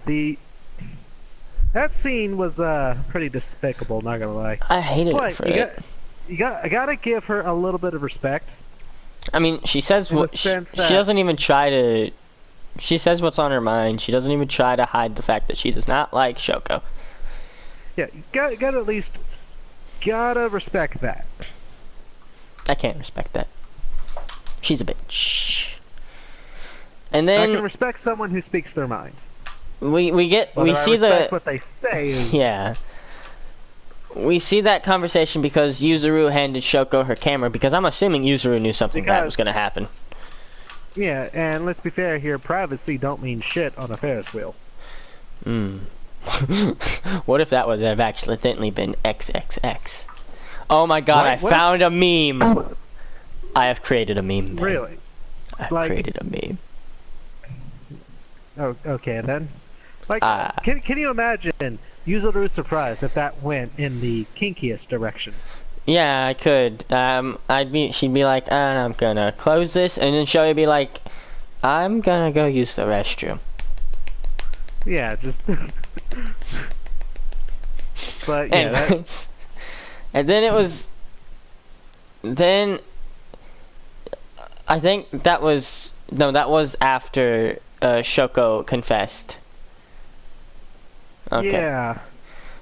that scene was, pretty despicable, not gonna lie. I hated it for it. I gotta give her a little bit of respect. I mean, she says she doesn't even try to... She says what's on her mind. She doesn't even try to hide the fact that she does not like Shoko. Yeah, you gotta at least... Gotta respect that. I can't respect that. She's a bitch. And then... I can respect someone who speaks their mind. We see what they say is... Yeah. We see that conversation because Yuzuru handed Shoko her camera, because I'm assuming Yuzuru knew something bad was gonna happen. Yeah, and let's be fair here, privacy don't mean shit on a Ferris wheel. What if that would have accidentally been XXX? Oh my god, I found a meme! I have created a meme. Ben. Really? I've created a meme. Oh, okay then. Like, can you imagine Yuzuru's surprise if that went in the kinkiest direction? Yeah, I could. She'd be like, I'm gonna close this, and then Shoya would be like, I'm gonna go use the restroom. Yeah, just... But yeah, that, Anyways, and then it was. Then I think that was no, that was after Shoko confessed. Okay. yeah.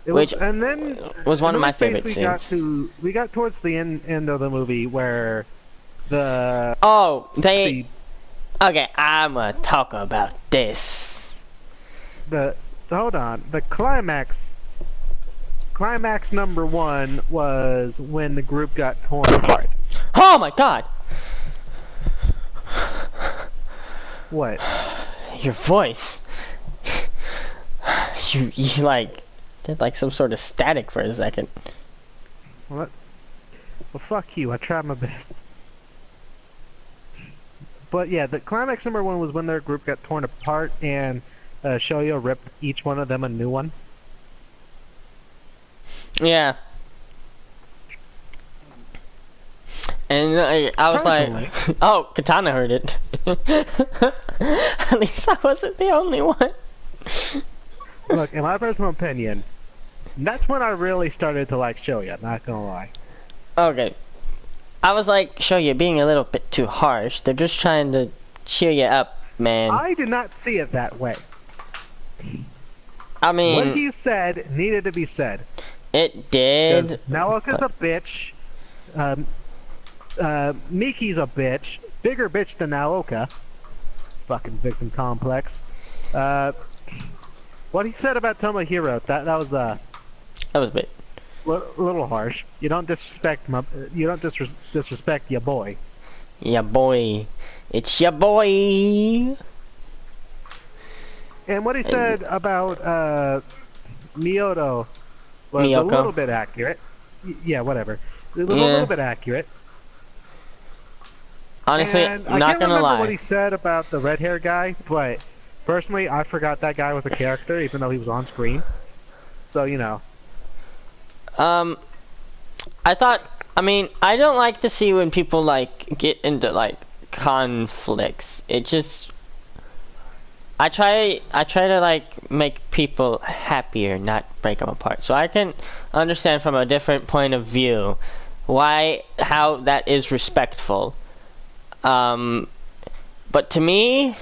It Which was, and then was one of my we favorite basically scenes. we got towards the end of the movie where the Oh, they. the Okay, I'm gonna talk about this. the hold on, the climax number one was when the group got torn apart. Oh my god! What? Your voice. You like did like some sort of static for a second. What? Well, fuck you. I tried my best. But yeah, the climax number one was when their group got torn apart and Shoyo ripped each one of them a new one. Yeah. And I was Personally. like, oh, Katana heard it. At least I wasn't the only one. Look, in my personal opinion, that's when I really started to like Shoya, not gonna lie. Okay. I was like, show you being a little bit too harsh. They're just trying to cheer you up, man. I did not see it that way. I mean, What he said needed to be said. it Because did. Naoka's a bitch. Miki's a bitch. Bigger bitch than Naoka. Fucking victim complex. What he said about Tomohiro, that was That was a bit. little harsh. You don't disrespect disrespect your boy. Yeah, boy. It's your boy. And what he said about Miyoto was Miyoko. a little bit accurate. Yeah, whatever. It was a Yeah. little bit accurate. Honestly, And I not can't gonna remember what lie. he said about the red hair guy, but personally, I forgot that guy was a character, even though he was on screen. So you know, I thought. I mean, I don't like to see when people like get into like conflicts. It just. I try to like make people happier, not break them apart. So I can understand from a different point of view how that is respectful. But to me,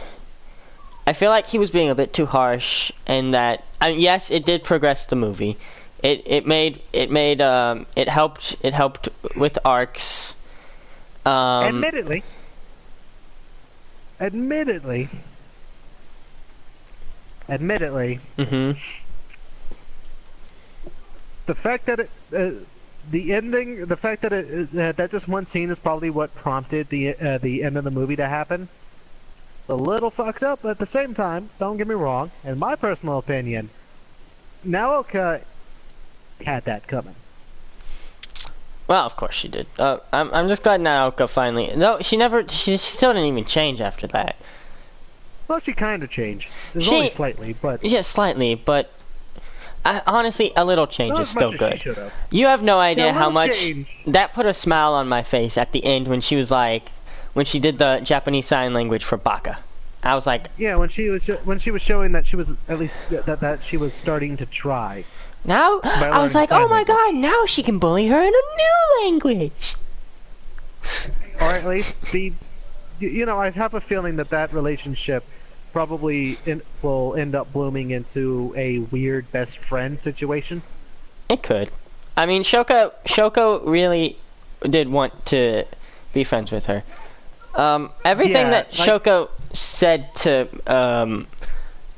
I feel like he was being a bit too harsh, and that yes, it did progress the movie. It helped with arcs. admittedly, Mhm. the fact that the ending, the fact that that this one scene is probably what prompted the end of the movie to happen. A little fucked up, but at the same time, don't get me wrong. In my personal opinion, Naoka had that coming. Well, of course she did. I'm just glad Naoka finally. No, she still didn't even change after that. Well, she kind of changed. It was She- only slightly, but Yeah, slightly, but honestly, a little change not is as still much as she good. should have. You have no idea Yeah, a how little much change. that put a smile on my face at the end when she was like, when she did the Japanese sign language for Baka. I was like, Yeah, when she was showing that she was at least that she was starting to try. now I was learning like, sign oh my language. god, now she can bully her in a new language. Or at least be, you know, I have a feeling that relationship probably will end up blooming into a weird best friend situation. It could. I mean, Shoko really did want to be friends with her. Everything Yeah, that like- Shoko said to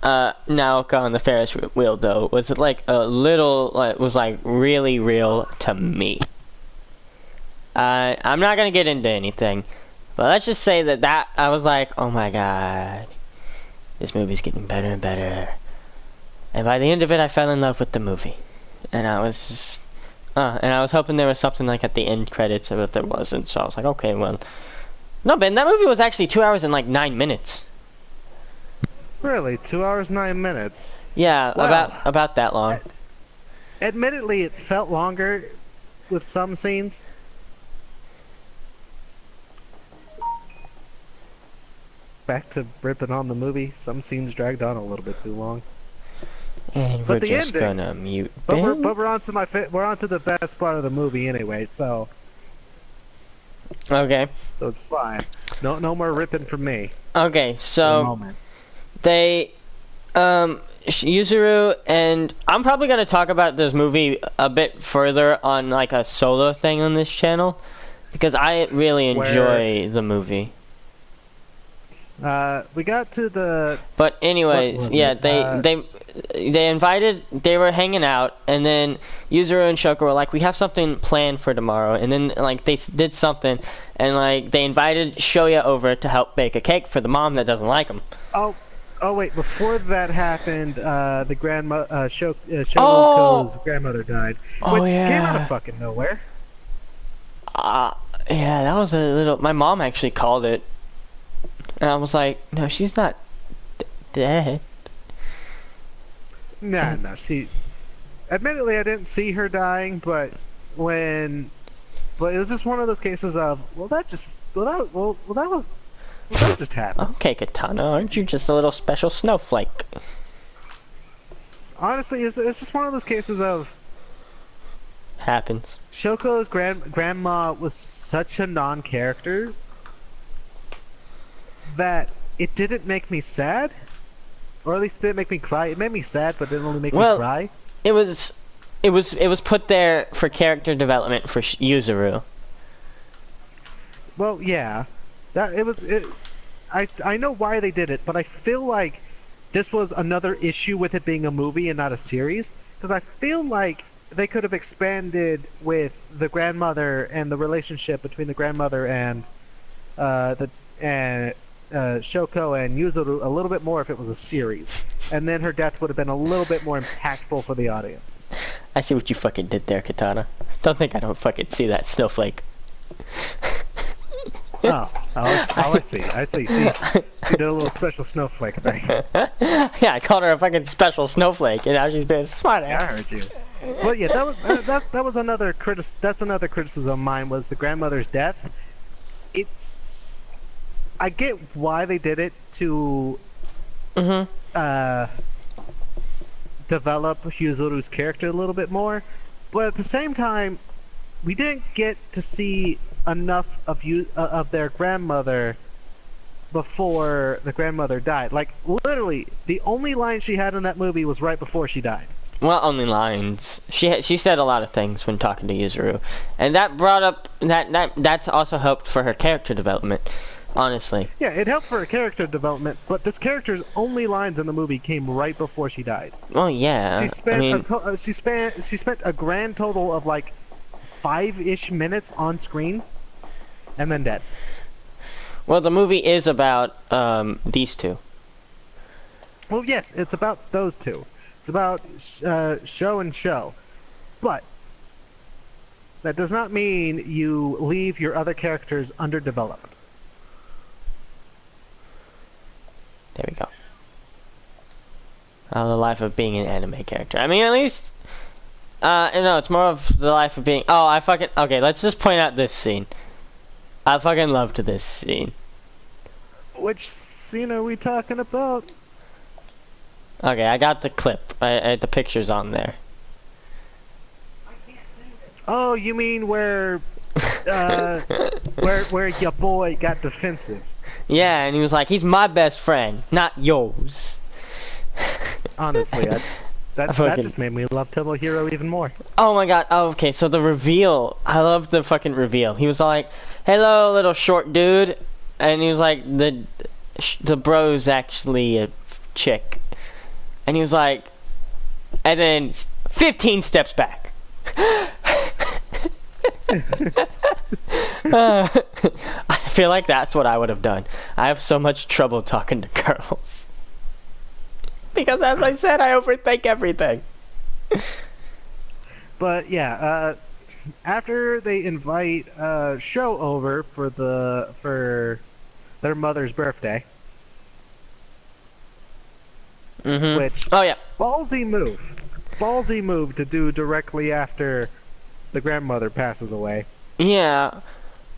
Naoka on the Ferris wheel, though, was like a little, was like really real to me. I'm not gonna get into anything, but let's just say that I was like, oh my god, this movie's getting better and better. And by the end of it, I fell in love with the movie, and I was just, and I was hoping there was something like at the end credits, but there wasn't. So I was like, okay, well, no, Ben, that movie was actually 2 hours and like 9 minutes. Really, 2 hours 9 minutes. Yeah, Wow. about that long. Admittedly, it felt longer with some scenes. Back to ripping on the movie, some scenes dragged on a little bit too long. And But we're the just ending- gonna mute But Ben. we're on to we're on to the best part of the movie anyway, so Okay. it's fine. No more ripping from me. Okay, For the so moment. they Yuzuru, and I'm probably gonna talk about this movie a bit further on like a solo thing on this channel because I really enjoy the movie. We got to the But What anyways, was yeah, it? they were hanging out, and then Yuzuru and Shoko were like, we have something planned for tomorrow, and then like they did something, and like they invited Shoya over to help bake a cake for the mom that doesn't like him. oh wait, before that happened, the grandma Shoko's Oh! grandmother died, Oh, which came out yeah. of fucking nowhere. Yeah, that was a little. My mom actually called it, and I was like, no, she's not dead. Nah, she. Admittedly, I didn't see her dying, but it was just one of those cases of that just happened. Okay, Katana, aren't you just a little special snowflake? Honestly, it's just one of those cases of Happens. Shoko's grandma was such a non-character that it didn't make me sad, or at least it didn't make me cry. It made me sad, but didn't really make me cry. It was put there for character development for Yuzuru. Well, yeah, I know why they did it, but I feel like this was another issue with it being a movie and not a series, because I feel like they could have expanded with the grandmother and the relationship between the grandmother and Shoko and Yuzuru a little bit more if it was a series, and then her death would have been a little bit more impactful for the audience. I see what you fucking did there, Katana. Don't think I don't fucking see that snowflake. Oh, I see. I see. She did a little special snowflake thing. Yeah, I called her a fucking special snowflake, and now she's being smart Yeah, I ass. heard you. Well, yeah, that was another that's another criticism of mine was the grandmother's death. I get why they did it to develop Yuzuru's character a little bit more, but at the same time, we didn't get to see enough of their grandmother before the grandmother died. Like literally, the only line she had in that movie was right before she died. Well, only lines. She said a lot of things when talking to Yuzuru, and that brought up that's also helped for her character development. Honestly. Yeah, it helped for her character development, but this character's only lines in the movie came right before she died. Well, yeah. She spent I mean, she spent a grand total of like 5-ish minutes on screen, and then dead. well, the movie is about these two. Well, yes, it's about those two. It's about Show and Show, but that does not mean you leave your other characters underdeveloped. There we go. The life of being an anime character. I mean, at least, no, it's more of the life of being. Oh, okay. Let's just point out this scene. I fucking loved this scene. Which scene are we talking about? Okay, I got the clip. The picture's on there. Oh, you mean where your boy got defensive? Yeah, and he was like, "He's my best friend, not yours." Honestly, that fucking- just made me love Tomohiro even more. Oh my god. Oh, okay, so the reveal. I love the fucking reveal. He was like, "Hello, little short dude," and he was like, "The bro's actually a chick," and he was like, and then 15 steps back. I feel like that's what I would have done. I have so much trouble talking to girls. Because as I said, I overthink everything. But yeah, after they invite Show over for their mother's birthday, which Oh yeah. ballsy move to do directly after the grandmother passes away. Yeah.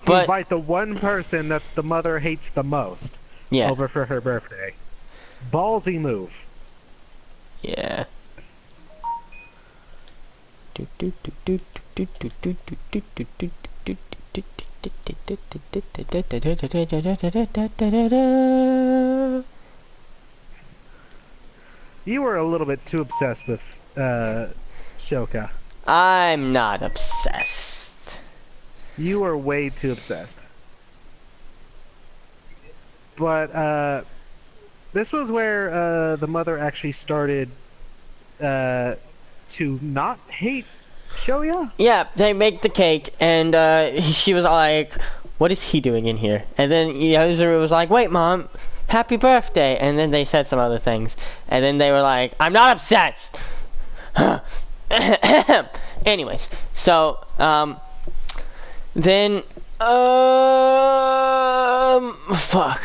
But Invite the one person that the mother hates the most yeah. over for her birthday. Ballsy move. Yeah. You were a little bit too obsessed with Shoka. I'm not obsessed. You were way too obsessed. But this was where the mother actually started to not hate Shoya. Yeah, they make the cake, and she was like, "What is he doing in here?" And then Yuzuru was like, "Wait, Mom, happy birthday!" And then they said some other things, and then they were like, "I'm not obsessed." Anyways, so then fuck.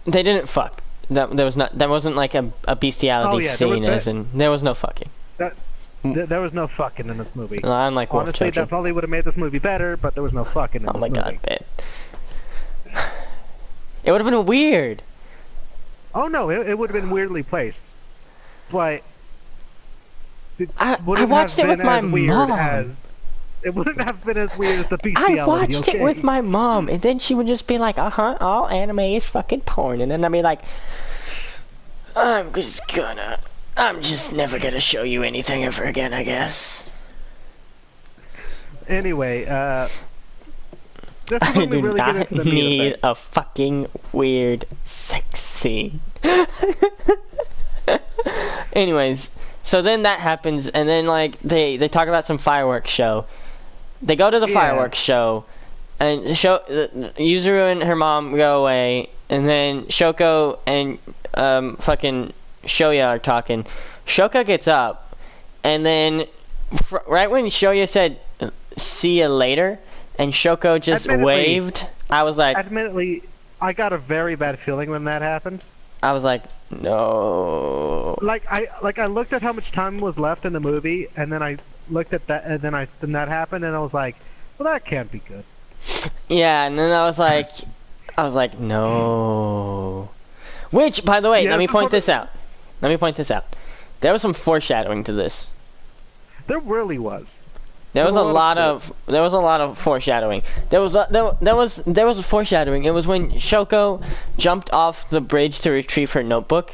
They didn't fuck. There wasn't like a bestiality scene, as in there was no fucking. There was no fucking in this movie. Unlike Wolf Honestly, Children. that probably would have made this movie better, but there was no fucking in this movie. Oh my god, babe. It would have been weird. Oh no, it would have been weirdly placed. But I watched it with my mom. It wouldn't have been as weird as the bestiality. I watched it with my mom, and then she would just be like, all anime is fucking porn. And then I'd be like, I'm just never gonna show you anything ever again, I guess. Anyway, this is when we really get into the meat of need things. a fucking weird sex scene. Anyways, so then that happens, and then like they talk about some fireworks show. They go to the fireworks show, and Yuzuru and her mom go away, and then Shoko and fucking Shoya are talking. Shoka gets up, and then right when Shoya said "see you later," and Shoko just waved, I was like, admittedly, I got a very bad feeling when that happened. I was like, no. Like I looked at how much time was left in the movie, and then I looked at that, and then that happened, and I was like, well, that can't be good. Yeah, and then I was like, no. Which, by the way, let me point this out. There was some foreshadowing to this. There really was. There was a lot of foreshadowing. There was a foreshadowing. It was when Shoko jumped off the bridge to retrieve her notebook,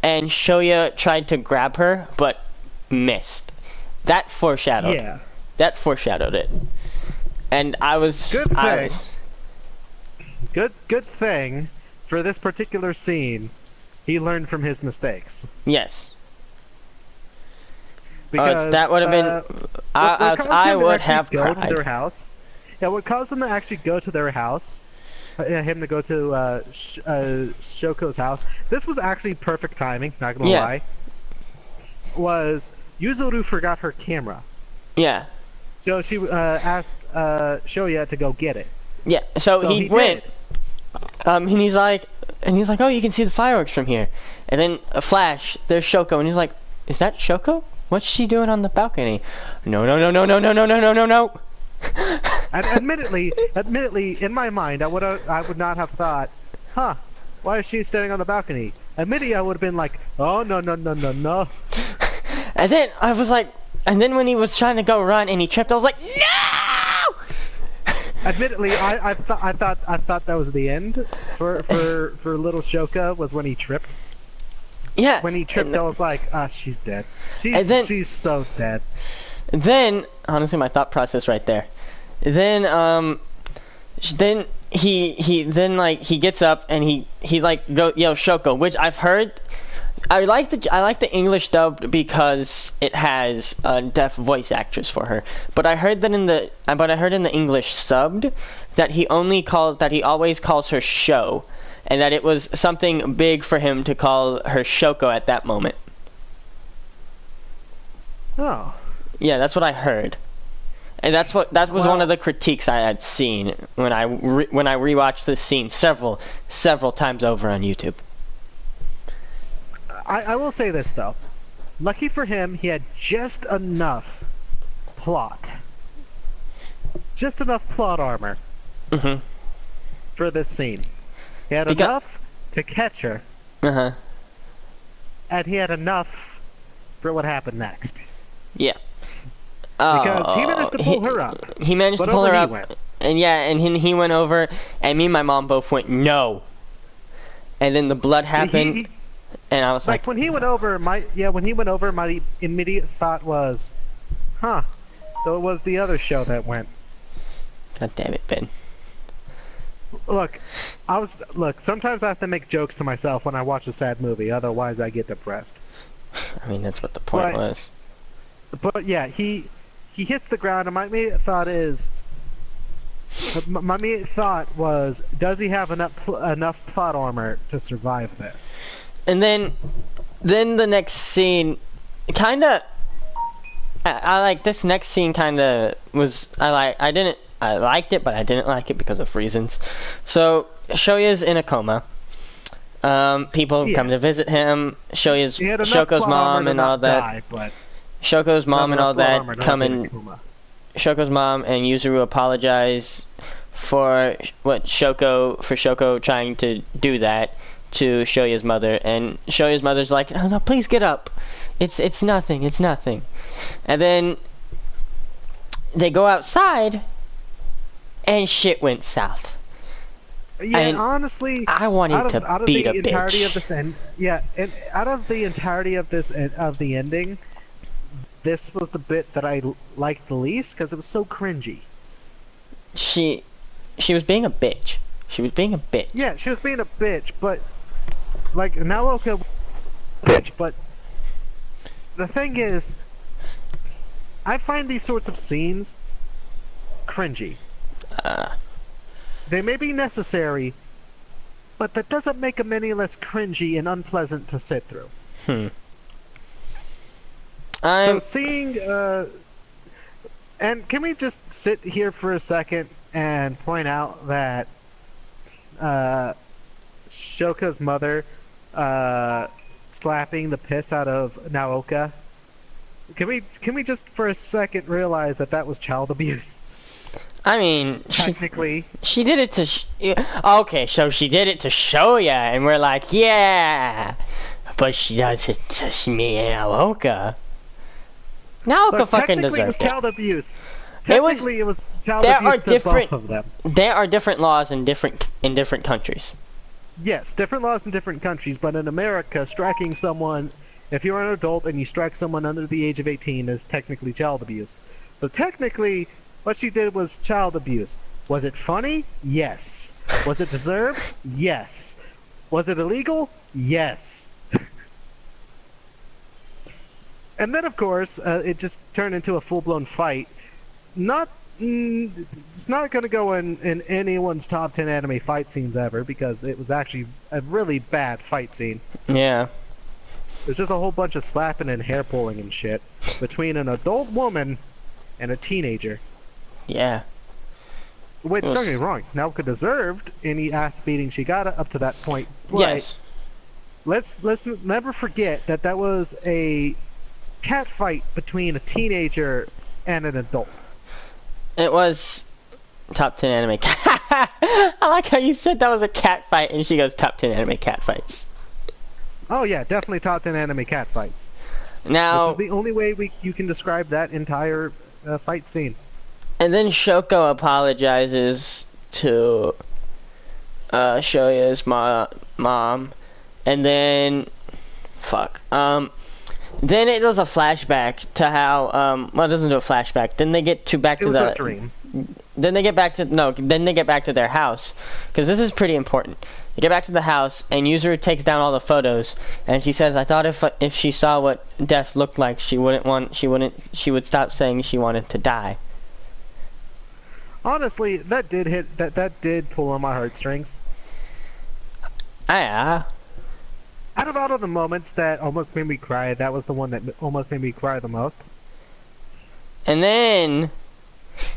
and Shoya tried to grab her but missed. That foreshadowed. Yeah. That foreshadowed it. And I was Good thing for this particular scene, he learned from his mistakes. Yes. Because that would have been. I would have go cried. to their house. Yeah, what caused them to actually go to their house, him to go to Shoko's house. This was actually perfect timing. Not gonna lie. Was Yuzuru forgot her camera. Yeah. So she asked Shoya to go get it. Yeah. So he went. And he's like, oh, you can see the fireworks from here. And then a flash. There's Shoko, and he's like, is that Shoko? What's she doing on the balcony? No. And admittedly, in my mind, I would not have thought, huh? Why is she standing on the balcony? Admittedly, I would have been like, oh no. And then I was like, and then when he was trying to go run and he tripped, I was like, no! Admittedly, I thought that was the end for little Shoka, was when he tripped. Yeah. When he tripped, I was like, she's dead. She's so dead. Then, honestly, my thought process right there. Then he gets up and he like go Shoko, which I've heard. I like the English dubbed because it has a deaf voice actress for her. But I heard in the English subbed that he always calls her Sho, and that it was something big for him to call her Shoko at that moment. Oh. Yeah, that's what I heard. And that was one of the critiques I had seen when I rewatched this scene several times over on YouTube. I will say this though, lucky for him, he had just enough plot armor for this scene. He had enough to catch her, and he had enough for what happened next. Yeah. Because he Oh, managed to pull her up. he managed But to pull over her he up, went. and yeah, and he went over, and me and my mom both went no. And then the blood happened, He- and I was like, Like when he went over, my immediate thought was, huh. So it was the other show that went. God damn it, Ben. Look, sometimes I have to make jokes to myself when I watch a sad movie, otherwise I get depressed. I mean, that's what the point But- was. But yeah, he hits the ground, and my immediate thought was, does he have enough plot armor to survive this? And then the next scene, kinda, I like this next scene. Kinda was I liked it, but I didn't like it because of reasons. So Shoya's in a coma. People come to visit him. He had enough Shoko's plot mom armor to and all not that. die, but Shoko's mom and all that come in. and Shoko's mom and Yuzuru apologize for Shoko trying to do that to Shoya's mother, and Shoya's mother's like, "Oh no, please get up. It's nothing. It's nothing." And then they go outside, and shit went south. Yeah, And honestly, I wanted out to of beat the a entirety bitch. of this end, yeah, and out of the entirety of the ending, this was the bit that I liked the least because it was so cringy. She was being a bitch. She was being a bitch. Yeah, she was being a bitch, but like Naoka, bitch. But the thing is, I find these sorts of scenes cringy. They may be necessary, but that doesn't make them any less cringy and unpleasant to sit through. So seeing, and can we just sit here for a second and point out that Shoka's mother slapping the piss out of Naoka? Can we just for a second realize that was child abuse? I mean, Technically. she did it to. Okay, so she did it to Shoya, and we're like, yeah, but she does it to me and Naoka. Naoka Look, fucking technically it was deserves it. child abuse. It was- Technically it was child there abuse are to different- both of them. There are different laws in different countries. Yes, different laws in different countries, but in America, striking someone, if you're an adult and you strike someone under the age of 18, is technically child abuse. So technically, what she did was child abuse. Was it funny? Yes. Was it deserved? Yes. Was it illegal? Yes. And then, of course, it just turned into a full-blown fight. It's not going to go in anyone's top 10 anime fight scenes ever, because it was actually a really bad fight scene. Yeah. There's just a whole bunch of slapping and hair pulling and shit between an adult woman and a teenager. Yeah. Wait, It was- don't get me wrong. Naoka deserved any ass beating she got up to that point. But Yes. let's never forget that was a cat fight between a teenager and an adult. It was top 10 anime cat. I like how you said that was a cat fight, and she goes top 10 anime cat fights. Oh yeah, definitely top 10 anime cat fights. Now, Which is the only way you can describe that entire fight scene. and then Shoko apologizes to Shoya's mom, and then then it does a flashback to how well, it doesn't do a flashback. Then they get back It to was the a dream. Then they get back to their house, because this is pretty important. They get back to the house, and Yuzuru takes down all the photos, and she says, "I thought if she saw what death looked like, she would stop saying she wanted to die." Honestly, that did pull on my heartstrings. Yeah. Out of all of the moments that almost made me cry, that was the one that almost made me cry the most. And then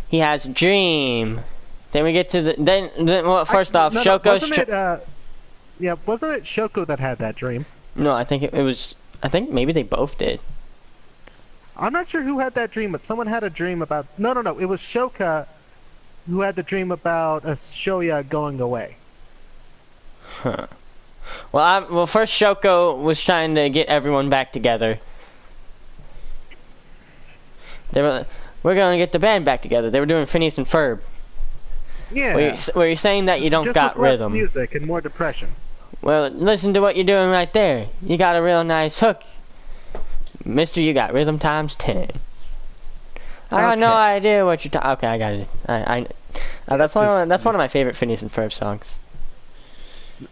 he has a dream. Then we get to well, first off, Shoko's wasn't it Shoko that had that dream? No, I think it was. I think maybe they both did. I'm not sure who had that dream, but someone had a dream about. No, it was Shoka who had the dream about Shoya going away. Huh. Well, first Shoko was trying to get everyone back together. we're gonna get the band back together. They were doing Phineas and Ferb. Yeah. Where you're saying that you don't just got with less rhythm. music and more depression. Well, listen to what you're doing right there. You got a real nice hook. Mister, you got rhythm times 10. I got no Okay. idea what you're talking. Okay, I got it. That's one of my favorite Phineas and Ferb songs.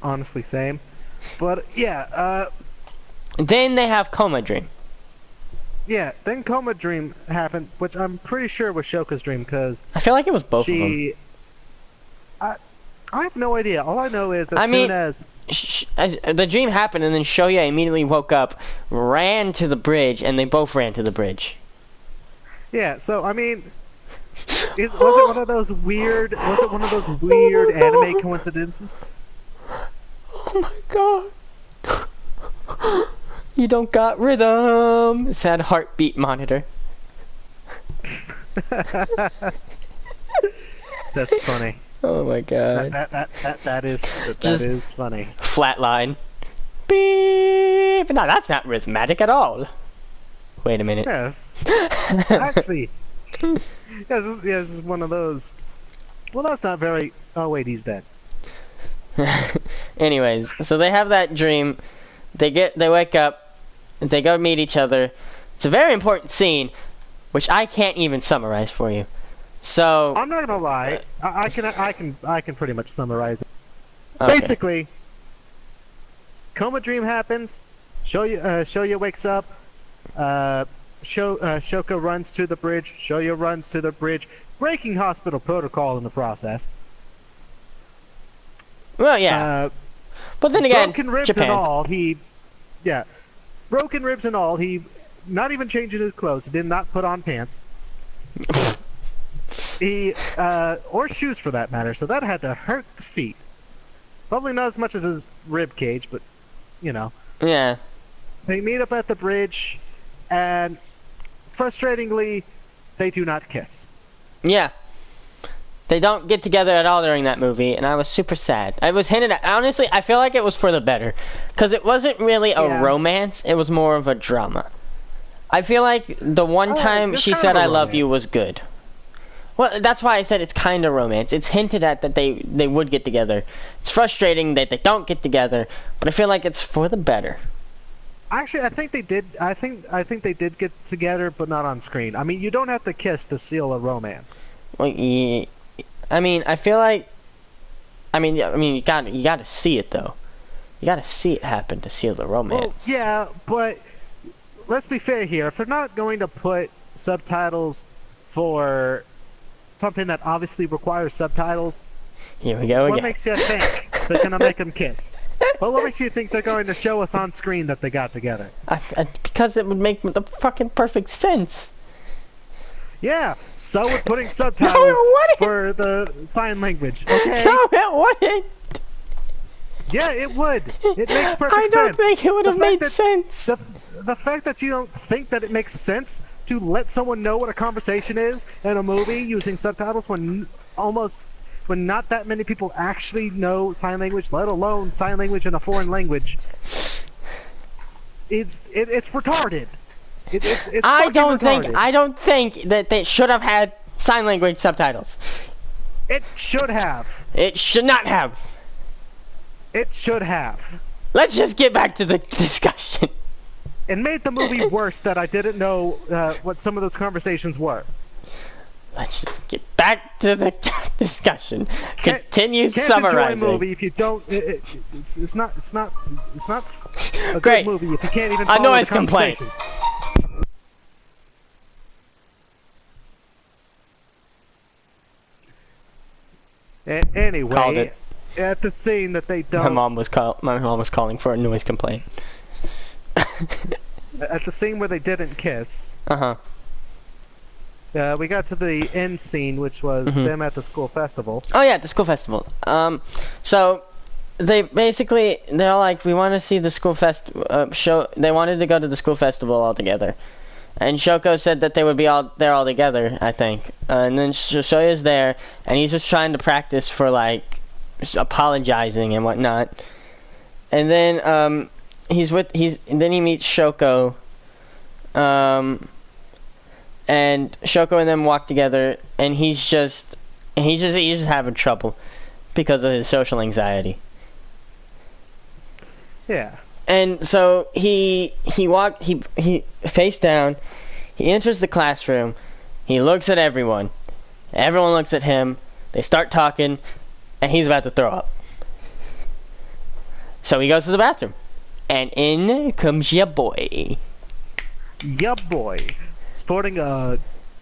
Honestly, same. But yeah, Then they have Coma Dream. yeah. Then Coma Dream happened, which I'm pretty sure was Shoka's dream because I feel like it was both of them. she. I have no idea. All I know is soon as The dream happened, and then Shoya immediately woke up, ran to the bridge, and they both ran to the bridge. yeah. So I mean, was it one of those weird? Was it one of those weird anime coincidences? Oh my god. You don't got rhythm. Sad heartbeat monitor. That's funny. Oh my god. That is funny. Flatline. Beep. No, that's not rhythmatic at all. Wait a minute. Yes. Actually, this is one of those. Well, that's not very. Oh wait, he's dead. Anyways, so they have that dream. They wake up. They go meet each other. It's a very important scene, which I can't even summarize for you. So I'm not gonna lie. I can pretty much summarize it. okay. Basically, Coma Dream happens. Shoya wakes up. Shoka runs to the bridge. Shoya runs to the bridge, breaking hospital protocol in the process. Well, yeah. But then again, broken ribs Japan. and all, broken ribs and all, he not even changing his clothes, did not put on pants. He or shoes for that matter, so that had to hurt the feet. Probably not as much as his rib cage, but you know. Yeah. They meet up at the bridge, and frustratingly, they do not kiss. Yeah. They don't get together at all during that movie, and I was super sad. I was hinted at. Honestly, I feel like it was for the better. Because it wasn't really a romance, it was more of a drama. I feel like the one time she said I love you was good. Well, that's why I said it's kind of romance. It's hinted at that they would get together. It's frustrating that they don't get together, but I feel like it's for the better. Actually, I think they did. I think they did get together, but not on screen. I mean, you don't have to kiss to seal a romance. Well, yeah, I mean, I feel like, you gotta see it though. You gotta see it happen to seal the romance. Well, yeah, but let's be fair here. If they're not going to put subtitles for something that obviously requires subtitles, Here we go again. what makes you think they're gonna make them kiss? Well, what makes you think they're going to show us on screen that they got together? Because it would make the fucking perfect sense. Yeah, so would putting subtitles for the sign language. Okay. No, it wouldn't. Yeah, it would. It makes perfect sense. I don't think it would have made sense. The fact that you don't think that it makes sense to let someone know what a conversation is in a movie using subtitles when not that many people actually know sign language, let alone sign language in a foreign language, it's retarded. I don't think that they should have had sign language subtitles. It should have. It should not have. It should have. Let's just get back to the discussion. It made the movie worse that I didn't know what some of those conversations were. Let's just get back to the discussion. Continue can't summarizing. Enjoy a movie if you don't. It's not a Great. good movie if you can't even A follow noise the complaint. conversations. Anyway, Called it. at the scene that they don't. My mom was calling for a noise complaint. At the scene where they didn't kiss. Uh-huh. We got to the end scene, which was them at the school festival. Oh yeah, the school festival. So they're all like, we want to see the school show. They wanted to go to the school festival all together, and Shoko said that they would be all there all together, I think. And then Shoya's there, and he's just trying to practice for like apologizing and whatnot. And then then he meets Shoko. and Shoko and them walk together, and he's just having trouble because of his social anxiety. Yeah. And so he face down, he enters the classroom, he looks at everyone looks at him, they start talking, and he's about to throw up. So he goes to the bathroom, and in comes ya boy. Ya boy. Sporting a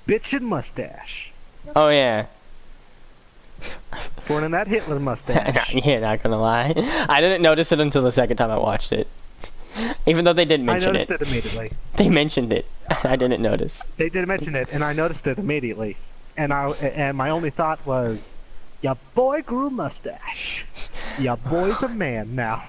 bitchin' mustache. Oh yeah. Sporting that Hitler mustache. Yeah, not gonna lie. I didn't notice it until the second time I watched it. Even though they did mention it. I noticed it immediately. They mentioned it. I didn't notice. They did mention it, and I noticed it immediately. And my only thought was, ya boy grew a mustache. Ya boy's a man now.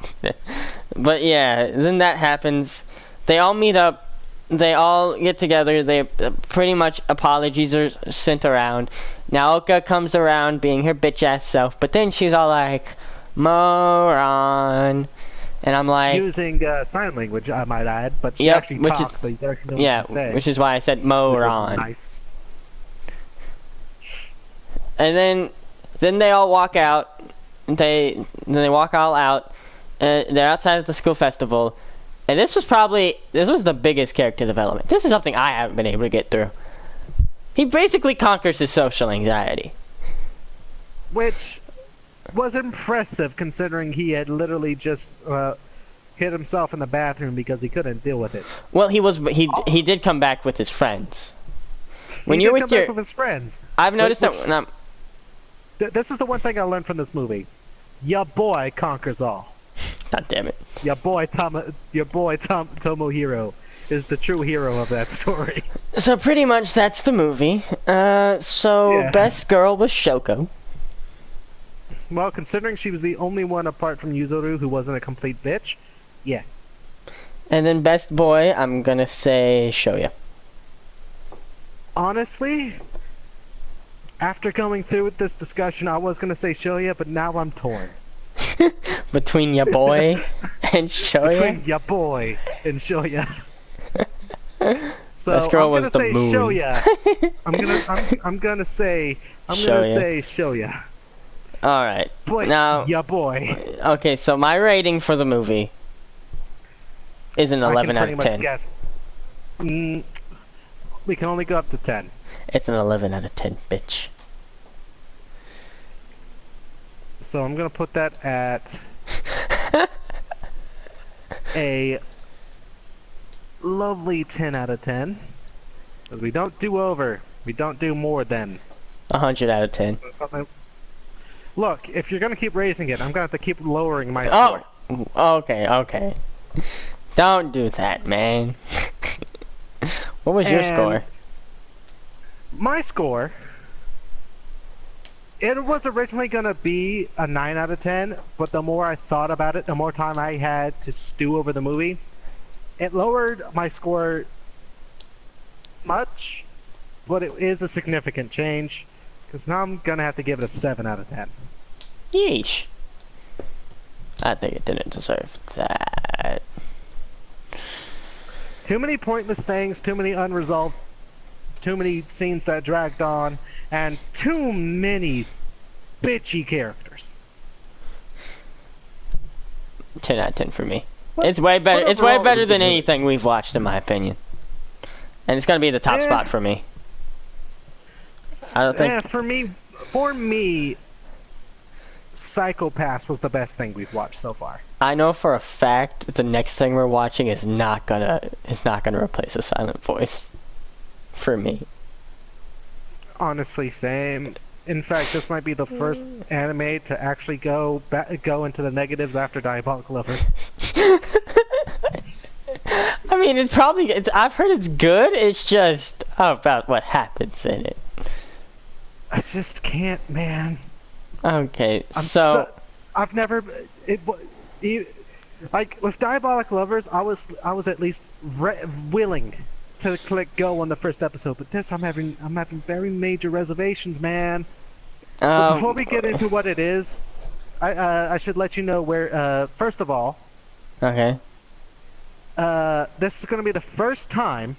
But yeah, then that happens. They all meet up. They all get together. They pretty much apologies are sent around. Naoka comes around being her bitch ass self, but then she's all like, moron. And I'm like... Using sign language, I might add, but she actually talks, so you actually know what she's saying. Which is why I said moron. Nice. And then they all walk out. They walk all out. They're outside of the school festival. And this was the biggest character development. This is something I haven't been able to get through. He basically conquers his social anxiety. Which was impressive, considering he had literally just hit himself in the bathroom because he couldn't deal with it. Well, he did come back with his friends. When he did come back with his friends. I've noticed that when I'm... This is the one thing I learned from this movie. Ya boy conquers all. God damn it. Your boy Tomohiro is the true hero of that story. So pretty much that's the movie. Best girl was Shoko. Well, considering she was the only one apart from Yuzuru who wasn't a complete bitch, yeah. And then best boy, I'm gonna say Shoya. Honestly, after going through with this discussion, I was gonna say Shoya, but now I'm torn. Between ya boy and Shoya? Between ya boy and Shoya. So Best girl I'm was gonna say moon. Shoya. I'm gonna say Shoya. Alright. Now, ya boy. Okay, so my rating for the movie is an 11 out of 10. Guess. We can only go up to 10. It's an 11 out of 10, bitch. So I'm gonna put that at a lovely 10 out of 10. Because we don't do over. We don't do more than 100 out of 10. Look, if you're gonna keep raising it, I'm gonna have to keep lowering my score. Oh, okay. Don't do that, man. What was your score? My score, it was originally gonna be a 9 out of 10, but the more I thought about it, the more time I had to stew over the movie, it lowered my score much, but it is a significant change, because now I'm gonna have to give it a 7 out of 10. Yeesh. I think it didn't deserve that. Too many pointless things, too many unresolved, too many scenes that dragged on, and too many bitchy characters. 10 out of 10 for me. It's way better. It's way better than anything we've watched, in my opinion. And it's gonna be the top spot for me. I don't think. Yeah, for me, Psycho Pass was the best thing we've watched so far. I know for a fact the next thing we're watching is not gonna replace A Silent Voice. For me. Honestly, same. In fact, this might be the first anime to actually go into the negatives after Diabolical Lovers. I mean, I've heard it's good. It's just about what happens in it. I just can't, man. Okay, I've never like with Diabolic Lovers. I was at least willing to click go on the first episode, but this I'm having very major reservations, man. But before we get into what it is, I should let you know where. First of all, okay. This is going to be the first time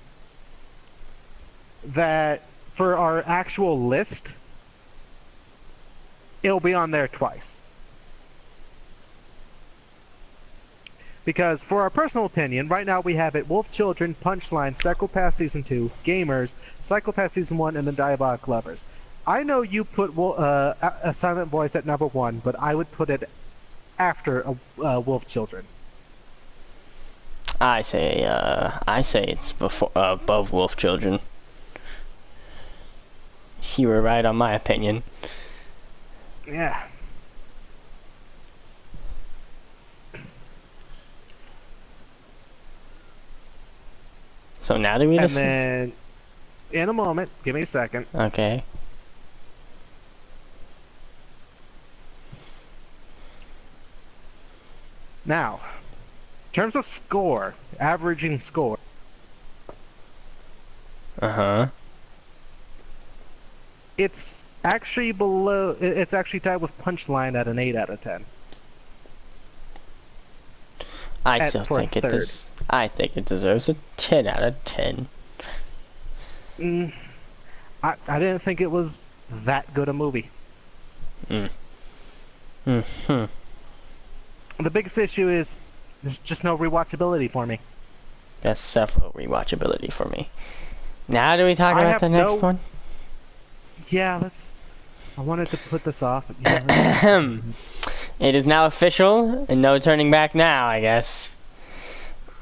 that for our actual list, it'll be on there twice. Because for our personal opinion, right now we have it Wolf Children, Punchline, Psychopath Season 2, Gamers, Psychopath Season 1, and then Diabolic Lovers. I know you put a Silent Voice at number 1, but I would put it after Wolf Children. I say it's before above Wolf Children. You were right on my opinion. Yeah. So now do we And listen? then, in a moment, give me a second. Okay. Now, in terms of score, averaging score, it's actually below. It's actually tied with Punchline at an 8 out of 10. I still think it does. I think it deserves a 10 out of 10. I didn't think it was that good a movie. The biggest issue is there's just no rewatchability for me. There's several rewatchability for me. Now do we talk about the next one? Yeah, I wanted to put this off. Yeah, it is now official, and no turning back now, I guess.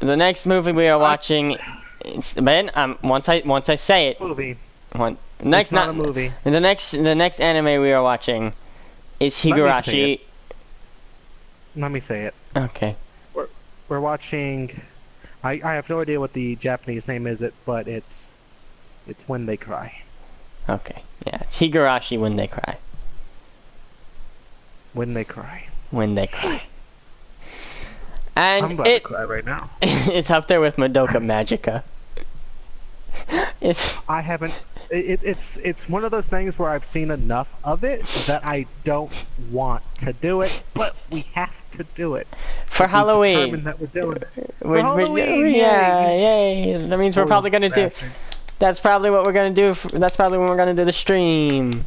The next movie we are watching, Ben. Once I say it, movie. Next, it's not a movie. The next anime we are watching is Higurashi. Let me say it. Okay. We're watching. I have no idea what the Japanese name is, but it's When They Cry. Okay. Yeah, it's Higurashi When They Cry. When They Cry. When They Cry. And I'm about to cry right now. It's up there with Madoka Magica. I haven't. It's one of those things where I've seen enough of it that I don't want to do it, but we have to do it for Halloween. Determined that we're doing it. For Halloween, yay! That means we're probably gonna do. That's probably what we're gonna do. That's probably when we're gonna do the stream.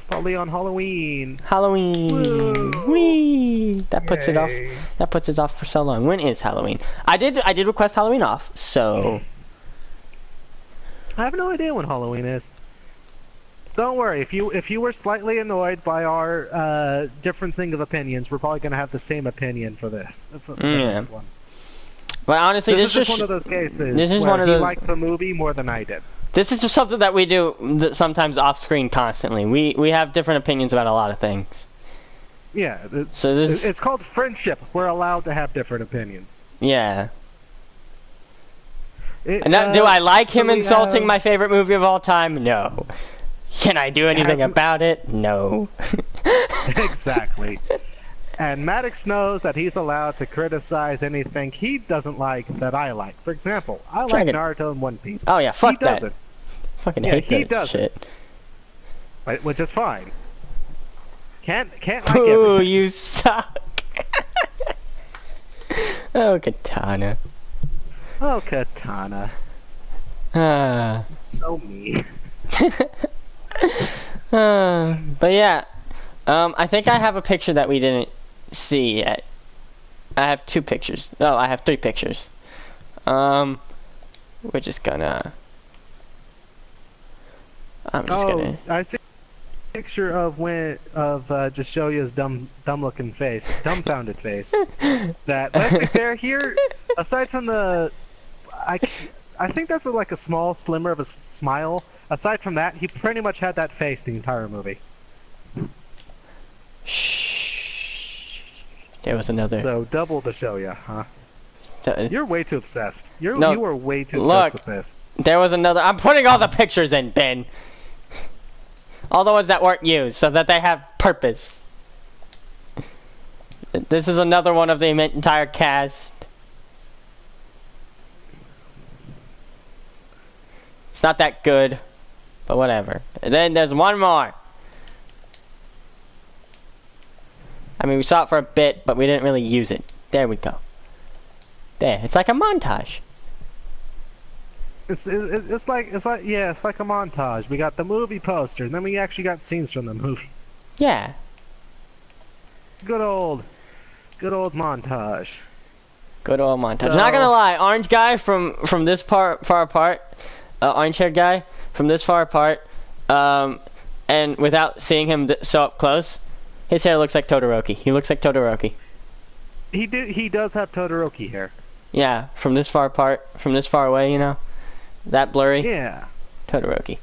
Probably on Halloween. Halloween. Whee! That puts it off. That puts it off for so long. When is Halloween? I did request Halloween off, so. I have no idea when Halloween is. Don't worry, if you were slightly annoyed by our differencing of opinions, we're probably gonna have the same opinion for this. For the next one. But honestly, this is just one of those cases. This is where one of those. He liked the movie more than I did. This is just something that we do sometimes off screen constantly. We have different opinions about a lot of things. Yeah. So it's called friendship. We're allowed to have different opinions. Yeah. Do I like him insulting my favorite movie of all time? No. Can I do anything about it? No. Exactly. And Maddox knows that he's allowed to criticize anything he doesn't like that I like. For example, I like Naruto and One Piece. Oh yeah, fuck he that. Doesn't. Fucking hate that shit. Which is fine. Can't like Ooh, everything. you suck. Oh, Katana. Oh, Katana. So mean. But yeah, I think I have a picture that we didn't see yet. I have 2 pictures. No, I have 3 pictures. We're just gonna. I see a picture of Jashoya's dumb-looking face, dumbfounded face. That let's be fair here. Aside from the, I think that's like a small slimmer of a smile. Aside from that, he pretty much had that face the entire movie. Shh. There was another. So double Jashoya, huh? You're way too obsessed. You are way too obsessed with this. There was another. I'm putting all the pictures in, Ben. All the ones that weren't used, so that they have purpose. This is another one of the entire cast. It's not that good, but whatever. And then there's one more. I mean, we saw it for a bit, but we didn't really use it. There we go. There, it's like a montage. It's like yeah, it's like a montage. We got the movie poster, and then we actually got scenes from the movie. Yeah. Good old montage. Good old montage. So- Not gonna lie, orange guy from this far apart, orange haired guy from this far apart, and without seeing him so up close, his hair looks like Todoroki. He looks like Todoroki. He does have Todoroki hair. Yeah, from this far apart, from this far away, you know, that blurry. Yeah. Todoroki.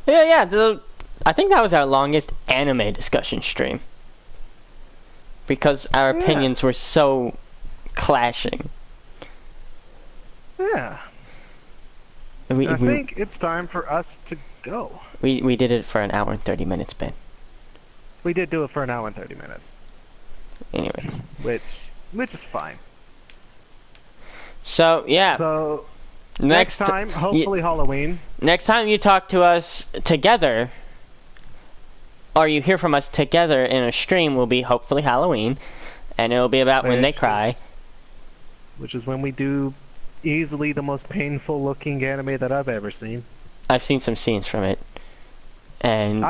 Yeah. I think that was our longest anime discussion stream. Because our opinions were so clashing. Yeah. I think it's time for us to go. We did it for an hour and 30 minutes, Ben. We did do it for an hour and 30 minutes, Anyways. which is fine. So, yeah. So next time, hopefully Halloween. Next time you talk to us together, or you hear from us together in a stream, will be hopefully Halloween, and it'll be about when they cry. Which is when we do easily the most painful looking anime that I've ever seen. I've seen some scenes from it, and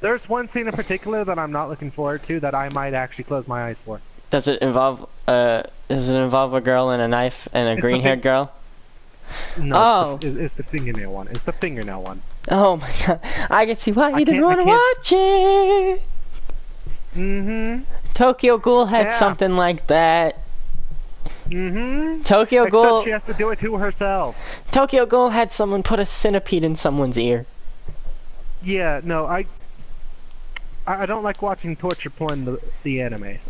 there's one scene in particular that I'm not looking forward to that I might actually close my eyes for. does it involve a girl and a knife and a green-haired girl? No, it's the fingernail one. It's the fingernail one. Oh my god, I can see why you didn't can't- want to watch it. Mm-hmm. Tokyo Ghoul had something like that. Mm-hmm. Tokyo Ghoul. Except she has to do it to herself. Tokyo Ghoul had someone put a centipede in someone's ear. Yeah, no, I don't like watching torture porn, the animes.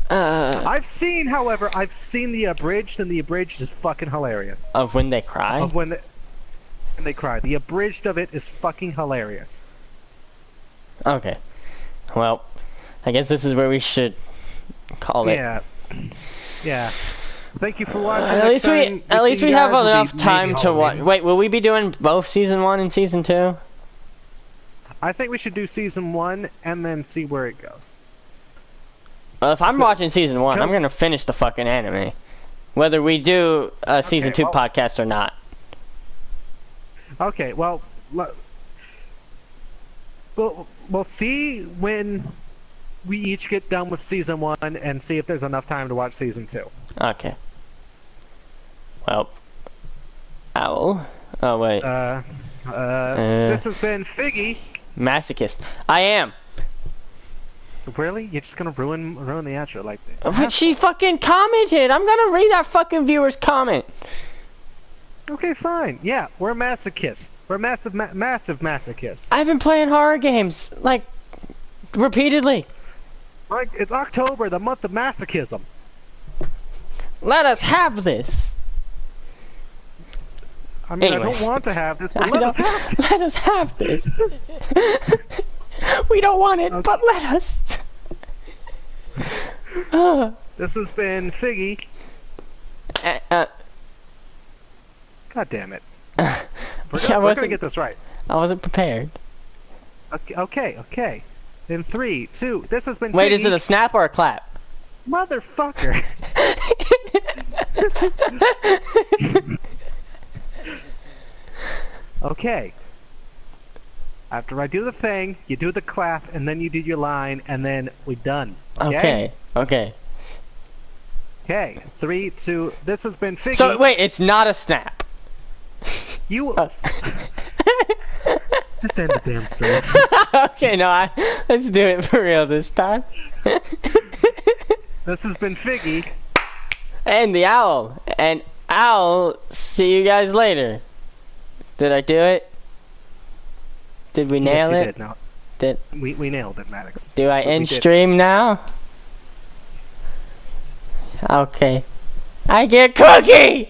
I've seen the abridged, and the abridged is fucking hilarious. Of when they cry? Of when they cry. The abridged of it is fucking hilarious. Okay. Well, I guess this is where we should call it. Yeah. Yeah. Thank you for watching. At least we have enough time to watch. Wait, will we be doing both season 1 and season 2? I think we should do season 1 and then see where it goes. Well, if I'm watching season 1, I'm gonna finish the fucking anime, whether we do a season 2 podcast or not. Okay, well, we'll see when we each get done with season 1 and see if there's enough time to watch season 2. Okay. Well, Owl. Oh wait. This has been Figgy. Masochist. I am. Really? You're just gonna ruin the outro like that? But she fucking commented. I'm gonna read that fucking viewer's comment. Okay, fine. Yeah, we're masochists. We're massive masochists. I've been playing horror games like repeatedly. Right? It's October, the month of masochism. Let us have this. I mean, Anyways. I don't want to have this, but let us have this. Let us have this. We don't want it, but let us. This has been Figgy. God damn it. We're gonna get this right. I wasn't prepared. Okay. In 3, 2, this has been Wait, Figgy. is it a snap or a clap? Motherfucker. Okay. After I do the thing, you do the clap, and then you do your line, and then we're done. Okay. 3, 2, this has been Figgy. So, wait, it's not a snap. You... Just end the damn stream. Okay, no, let's do it for real this time. This has been Figgy. And the Owl. And Owl, see you guys later. Did I do it? Did we nail it? Yes, you did. No, we nailed it, Maddox. Do I end stream now? Okay. I get cookie!